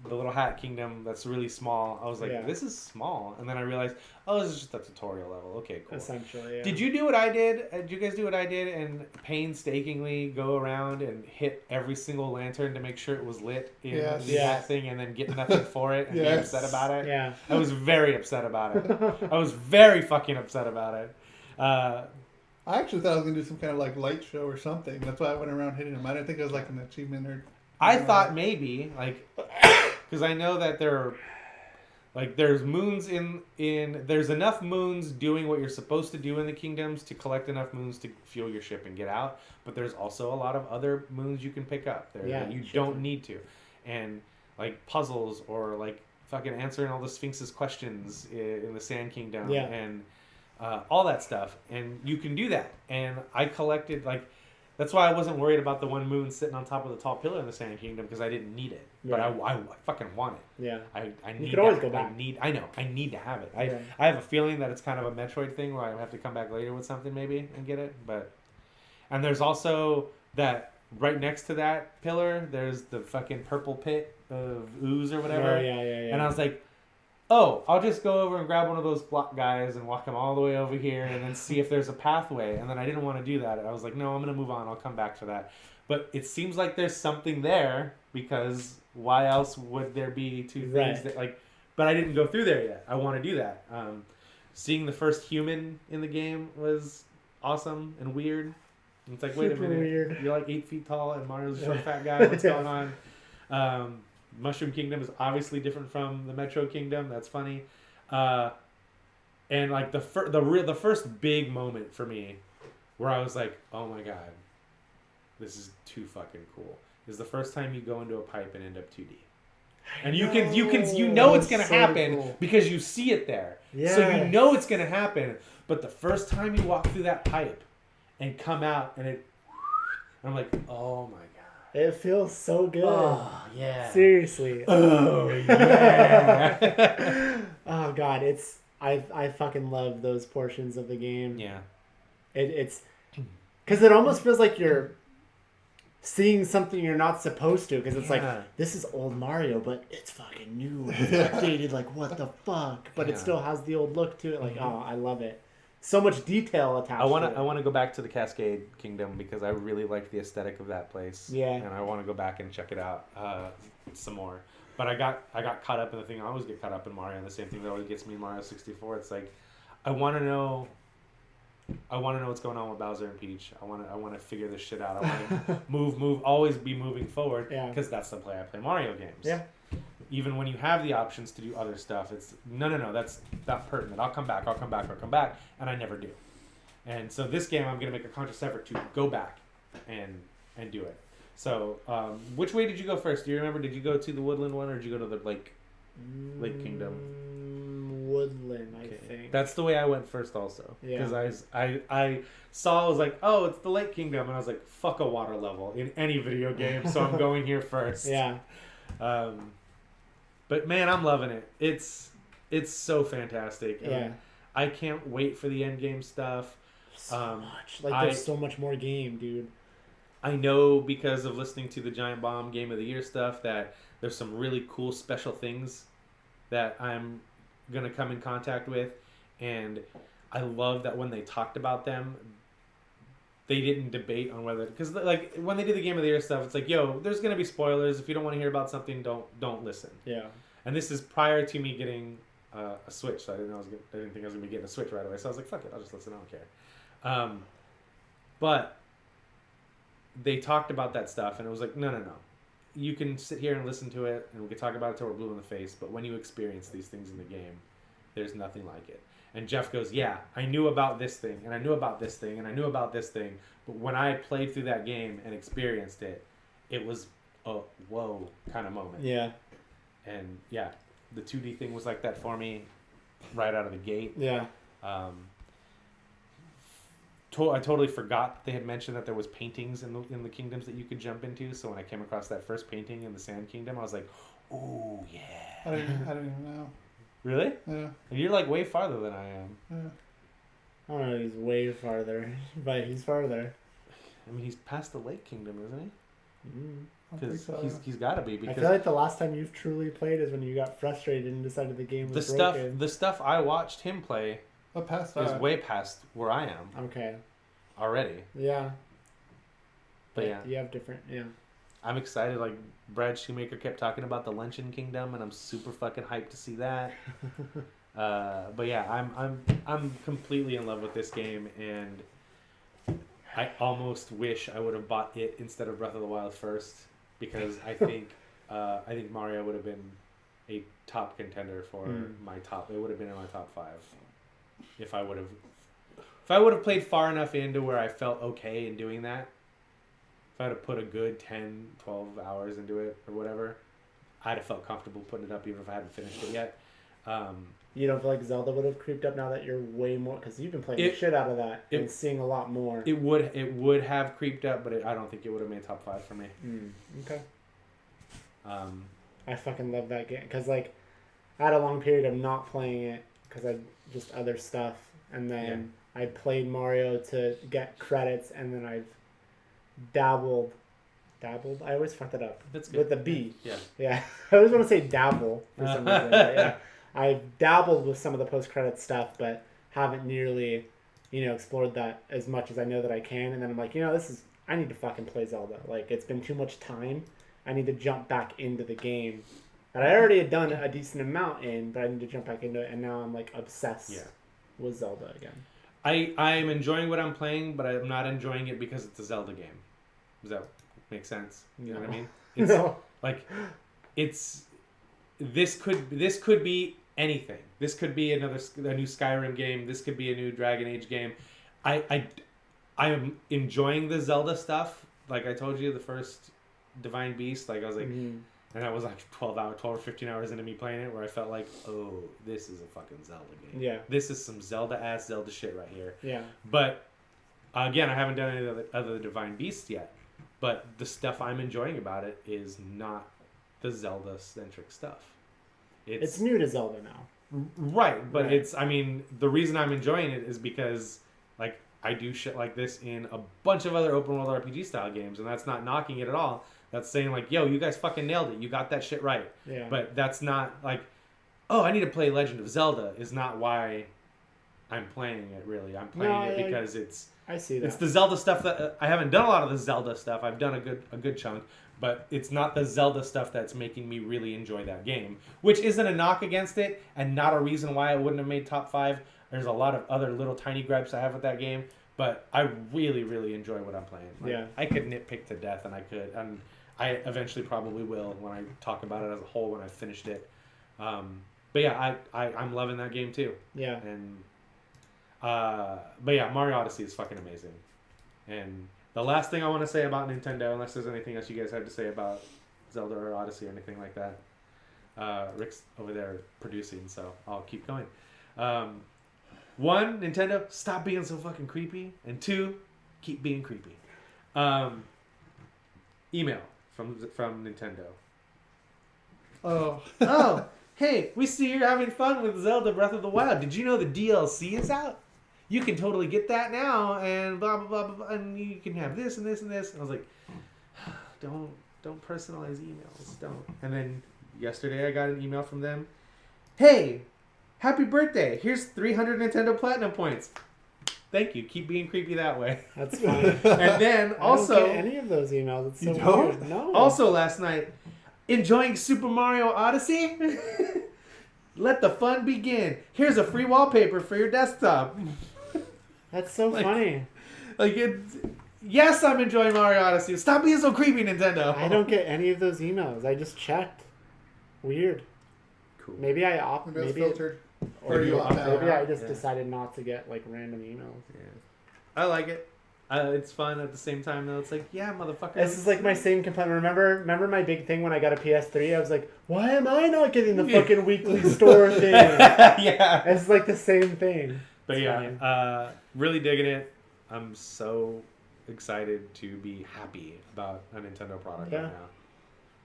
little hat kingdom that's really small. I was like, this is small. And then I realized, oh, this is just a tutorial level. Okay, cool. Essentially, yeah. Did you do what I did? Did you guys do what I did and painstakingly go around and hit every single lantern to make sure it was lit in the hat thing and then get nothing for it and be upset about it? Yeah. I was very upset about it. I was very fucking upset about it. I actually thought I was going to do some kind of like light show or something. That's why I went around hitting them. I didn't think it was like an achievement or... I thought maybe, like, because I know that there's moons there's enough moons doing what you're supposed to do in the kingdoms to collect enough moons to fuel your ship and get out. But there's also a lot of other moons you can pick up there that you don't need to. And, like, puzzles or, like, fucking answering all the Sphinx's questions in the Sand Kingdom and all that stuff. And you can do that. And I collected, like... That's why I wasn't worried about the one moon sitting on top of the tall pillar in the Sand Kingdom, because I didn't need it. But I fucking want it. Yeah. I need you could always go back. I know. I need to have it. I have a feeling that it's kind of a Metroid thing where I have to come back later with something maybe and get it. And there's also that right next to that pillar, there's the fucking purple pit of ooze or whatever. Oh, yeah. And I was like, oh, I'll just go over and grab one of those block guys and walk him all the way over here and then see if there's a pathway. And then I didn't want to do that. I was like, no, I'm going to move on. I'll come back for that. But it seems like there's something there, because why else would there be two things that, like... But I didn't go through there yet. I want to do that. Seeing the first human in the game was awesome and weird. And it's like, wait a minute. Weird. You're like 8 feet tall and Mario's a short fat guy. What's going on? Mushroom Kingdom is obviously different from the Metro Kingdom. That's funny. And like the first big moment for me where I was like, oh my god, this is too fucking cool, is the first time you go into a pipe and end up 2D. And you know it's gonna happen because you see it there. Yeah. So you know it's gonna happen. But the first time you walk through that pipe and come out and I'm like, oh my god. It feels so good. Oh, yeah. Seriously. Oh, yeah. Oh, God. I fucking love those portions of the game. Yeah. It's... Because it almost feels like you're seeing something you're not supposed to. Because it's like, this is old Mario, but it's fucking new. It's updated. Like, what the fuck? But it still has the old look to it. Like, oh, I love it. So much detail attached to it. I want to go back to the Cascade Kingdom because I really like the aesthetic of that place. Yeah. And I want to go back and check it out some more. But I got caught up in the thing I always get caught up in Mario, and the same thing that always gets me in Mario 64. It's like I want to know what's going on with Bowser and Peach. I want to figure this shit out. I want to move, always be moving forward. Yeah. Because that's the way I play Mario games. Yeah. Even when you have the options to do other stuff, it's no, that's not pertinent. I'll come back, and I never do. And so this game, I'm going to make a conscious effort to go back and do it. So, which way did you go first? Do you remember? Did you go to the woodland one, or did you go to the lake? Lake Kingdom? Woodland, I think. That's the way I went first also. Yeah. Because I saw, I was like, oh, it's the Lake Kingdom. And I was like, fuck a water level in any video game. So I'm going here first. Yeah. But man, I'm loving it. It's so fantastic. Yeah. I can't wait for the end game stuff. So much. Like, there's so much more game, dude. I know because of listening to the Giant Bomb Game of the Year stuff that there's some really cool special things that I'm going to come in contact with. And I love that when they talked about them, they didn't debate on whether... Because, like, when they do the Game of the Year stuff, it's like, yo, there's going to be spoilers. If you don't want to hear about something, don't listen. Yeah. And this is prior to me getting a Switch, so I didn't think I was going to be getting a Switch right away. So I was like, fuck it, I'll just listen, I don't care. But they talked about that stuff, and it was like, no. You can sit here and listen to it, and we can talk about it till we're blue in the face, but when you experience these things in the game, there's nothing like it. And Jeff goes, yeah, I knew about this thing, and I knew about this thing, and I knew about this thing, but when I played through that game and experienced it, it was a whoa kind of moment. Yeah. And yeah, the 2D thing was like that for me right out of the gate. Yeah. I totally forgot they had mentioned that there was paintings in the kingdoms that you could jump into. So when I came across that first painting in the Sand Kingdom, I was like, "Oh yeah!" I didn't even know. Really? Yeah. And you're like way farther than I am. Yeah. I don't know. He's way farther, but he's farther. I mean, he's past the Lake Kingdom, isn't he? Because so. he's got to be. Because I feel like the last time you've truly played is when you got frustrated and decided the game was broken. The stuff I watched him play. Past is way past where I am. Okay. Already. Yeah. But yeah. You have different, yeah. I'm excited. Like, Brad Shoemaker kept talking about the Luncheon Kingdom, and I'm super fucking hyped to see that. But yeah, I'm completely in love with this game, and I almost wish I would have bought it instead of Breath of the Wild first, because I think Mario would have been a top contender for my top. It would have been in my top 5 if I would have played far enough into where I felt okay in doing that. If I had put a good 10, 12 hours into it or whatever, I'd have felt comfortable putting it up even if I hadn't finished it yet. You don't feel like Zelda would have creeped up now that you're way more... Because you've been playing the shit out of that and seeing a lot more. It would have creeped up, but I don't think it would have made top 5 for me. Okay. I fucking love that game. Because, like, I had a long period of not playing it because I just other stuff. And then I played Mario to get credits, and then I've dabbled. I always fuck that up. That's good. With the B. Yeah. Yeah. I always want to say dabble for some reason. But yeah. I dabbled with some of the post-credit stuff, but haven't nearly, explored that as much as I know that I can. And then I'm like, I need to fucking play Zelda. Like, it's been too much time. I need to jump back into the game that I already had done a decent amount in, but I need to jump back into it. And now I'm, like, obsessed with Zelda again. I'm enjoying what I'm playing, but I'm not enjoying it because it's a Zelda game. Does that make sense? You know what I mean? It's like this could be anything. This could be a new Skyrim game. This could be a new Dragon Age game. I am enjoying the Zelda stuff. Like I told you, the first Divine Beast, like I was like, and that was like 12 or 15 hours into me playing it, where I felt like, oh, this is a fucking Zelda game. Yeah. This is some Zelda-ass Zelda shit right here. Yeah. But, again, I haven't done any of the other Divine Beasts yet. But the stuff I'm enjoying about it is not the Zelda-centric stuff. It's new to Zelda now. Right. But the reason I'm enjoying it is because, like, I do shit like this in a bunch of other open-world RPG-style games, and that's not knocking it at all. That's saying, like, yo, you guys fucking nailed it. You got that shit right. Yeah. But that's not, like, oh, I need to play Legend of Zelda is not why I'm playing it, really. I'm playing it because I see that. It's the Zelda stuff that... I haven't done a lot of the Zelda stuff. I've done a good chunk. But it's not the Zelda stuff that's making me really enjoy that game. Which isn't a knock against it, and not a reason why I wouldn't have made top 5. There's a lot of other little tiny gripes I have with that game. But I really, really enjoy what I'm playing. Like, I could nitpick to death, and I could... I eventually probably will when I talk about it as a whole when I've finished it. But yeah, I'm loving that game too. Yeah. And but yeah, Mario Odyssey is fucking amazing. And the last thing I want to say about Nintendo, unless there's anything else you guys have to say about Zelda or Odyssey or anything like that, Rick's over there producing, so I'll keep going. 1, Nintendo, stop being so fucking creepy. And 2, keep being creepy. Email from Nintendo. Oh, hey, we see you're having fun with Zelda Breath of the Wild. Did you know the DLC is out? You can totally get that now, and blah, blah, blah, blah, blah, and you can have this and this and this. And I was like, don't personalize emails. Don't. And then yesterday I got an email from them. Hey, happy birthday. Here's 300 Nintendo Platinum points. Thank you. Keep being creepy that way. That's fine. And then also... I don't get any of those emails. It's so You don't? weird. No. Also last night, enjoying Super Mario Odyssey? Let the fun begin. Here's a free wallpaper for your desktop. That's so funny. Yes, I'm enjoying Mario Odyssey. Stop being so creepy, Nintendo. I don't get any of those emails. I just checked. Weird. Cool. Maybe I opt. Maybe it's Maybe filtered. or you opt out. maybe I just decided not to get like random emails. Yeah. I like it. It's fun at the same time, though. It's like, yeah, motherfucker. This is like my same complaint. Remember my big thing when I got a PS3? I was like, why am I not getting the fucking weekly store thing? Yeah. It's like the same thing. But It's yeah, funny. really digging it. I'm so excited to be happy about a Nintendo product right now.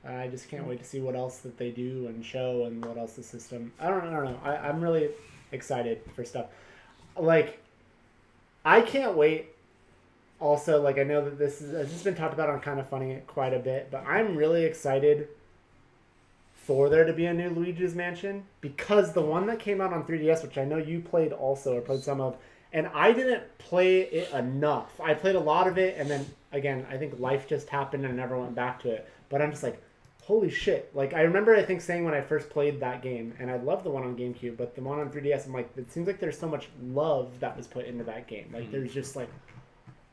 I just can't wait to see what else that they do and show and what else the system. I don't know. I'm really excited for stuff. Like, I can't wait. Also, like, I know that this has been talked about on Kind of Funny quite a bit, but I'm really excited for there to be a new Luigi's Mansion because the one that came out on 3DS, which I know you played also or played some of, and I didn't play it enough. I played a lot of it, and then, again, I think life just happened and I never went back to it. But I'm just like, holy shit. Like, I remember, I think, saying when I first played that game, and I love the one on GameCube, but the one on 3DS, I'm like, it seems like there's so much love that was put into that game. Like, there's just like,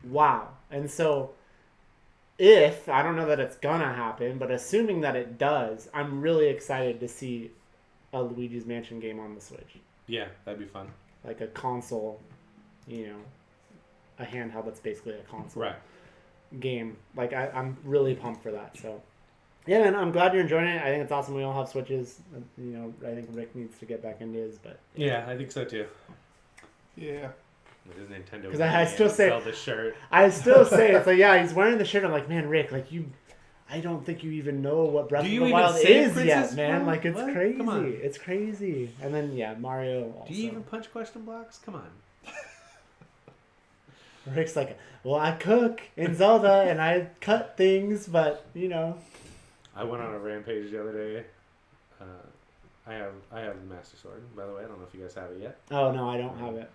wow. And so, I don't know that it's gonna happen, but assuming that it does, I'm really excited to see a Luigi's Mansion game on the Switch. Yeah, that'd be fun. Like a console, a handheld that's basically a console game. Like, I'm really pumped for that. So, yeah, man, I'm glad you're enjoying it. I think it's awesome. We all have Switches. I think Rick needs to get back into his, but... Yeah, I think so, too. Yeah. With his Nintendo. Because I still say... Zelda shirt. I still say, it's like, yeah, he's wearing the shirt. I'm like, man, Rick, like, I don't think you even know what Breath of the Wild is yet, man. Like, it's crazy. Come on. It's crazy. And then, yeah, Mario also. Do you even punch question blocks? Come on. Rick's like, well, I cook in Zelda, and I cut things, but, I went on a rampage the other day. I have the Master Sword, by the way. I don't know if you guys have it yet. Oh, no, I don't have it.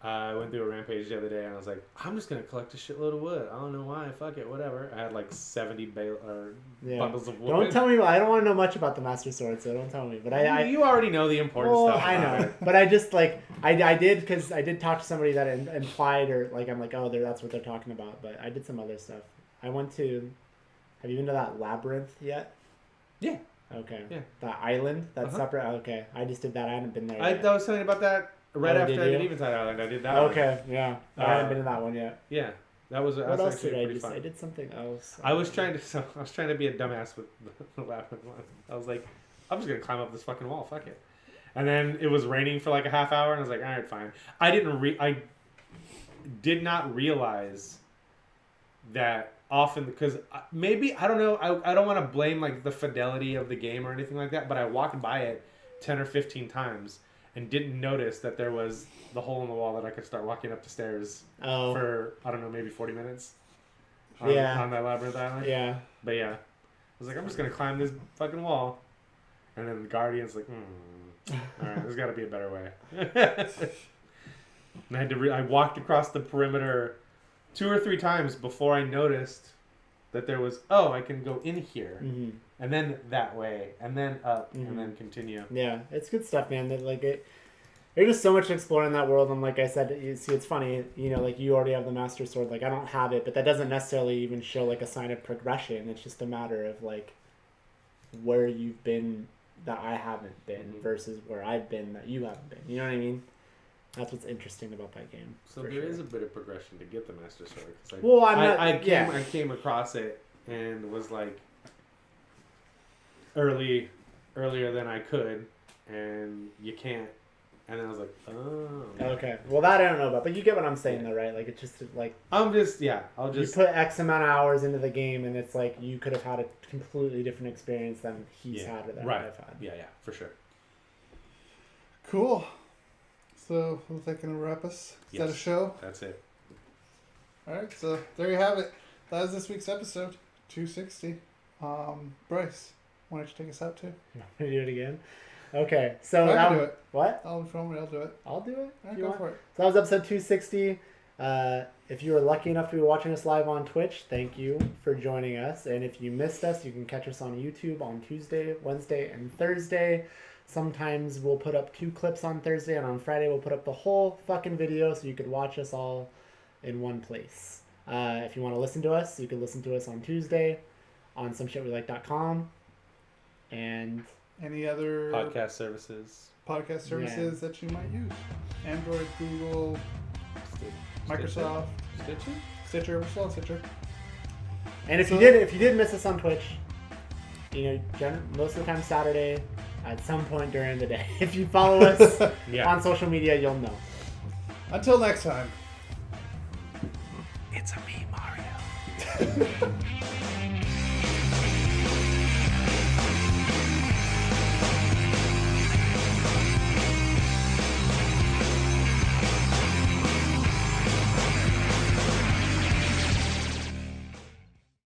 I went through a rampage the other day, and I was like, I'm just going to collect a shitload of wood. I don't know why. Fuck it. Whatever. I had like 70 bundles of wood. Don't tell me. I don't want to know much about the Master Sword, so don't tell me. But you already know the important stuff. I know. But I just, like, I did, because I did talk to somebody that implied, or, like, I'm like, oh, that's what they're talking about. But I did some other stuff. I went to, have you been to that labyrinth yet? Yeah. Okay. Yeah. That island? That's separate? Okay. I just did that. I haven't been there I yet. was telling you about that right after I did Eventide Island. I did that one. Okay, yeah. I haven't been to that one yet. Yeah. That was what else actually did I pretty do? fun. I did something else. I was trying to be a dumbass with the labyrinth one. I was like, I'm just going to climb up this fucking wall. Fuck it. And then it was raining for like a half hour, and I was like, all right, fine. I did not realize that often, because maybe, I don't know, I don't want to blame like the fidelity of the game or anything like that, but I walked by it 10 or 15 times and didn't notice that there was the hole in the wall that I could start walking up the stairs for, I don't know, maybe 40 minutes on that labyrinth island. Yeah. But yeah, I was like, I'm just going to climb this fucking wall. And then the Guardian's like, all right, there's got to be a better way. And I had to I walked across the perimeter 2 or 3 times before I noticed that there was, I can go in here, and then that way, and then up, and then continue. Yeah, it's good stuff, man. There's just so much to explore in that world, and like I said, you see, it's funny, like you already have the Master Sword, like I don't have it, but that doesn't necessarily even show like a sign of progression. It's just a matter of like where you've been that I haven't been versus where I've been that you haven't been. You know what I mean? That's what's interesting about that game. So there is a bit of progression to get the Master Sword. I came across it and was like early earlier than I could, and you can't. And I was like, oh. Okay. Well, that I don't know about, but you get what I'm saying though, right? Like it's just like I'll just you put X amount of hours into the game, and it's like you could have had a completely different experience than he's had or that I've had. Yeah, for sure. Cool. So, we're thinking to wrap us. Is that a show? That's it. All right, so there you have it. That was this week's episode, 260. Bryce, why don't you take us out too? You want me to do it again? Okay, so I that can do it. What? I'll film it. I'll do it. I'll do it. All right, go for it. So that was episode 260. If you were lucky enough to be watching us live on Twitch, thank you for joining us. And if you missed us, you can catch us on YouTube on Tuesday, Wednesday, and Thursday. Sometimes we'll put up 2 clips on Thursday, and on Friday we'll put up the whole fucking video so you could watch us all in one place. If you want to listen to us, you can listen to us on Tuesday on someshitwelike.com. And any other podcast services that you might use? Android, Google, Microsoft, Stitcher. We're still on Stitcher. And if you did miss us on Twitch, most of the time Saturday, at some point during the day. If you follow us on social media, you'll know. Until next time. It's a me, Mario.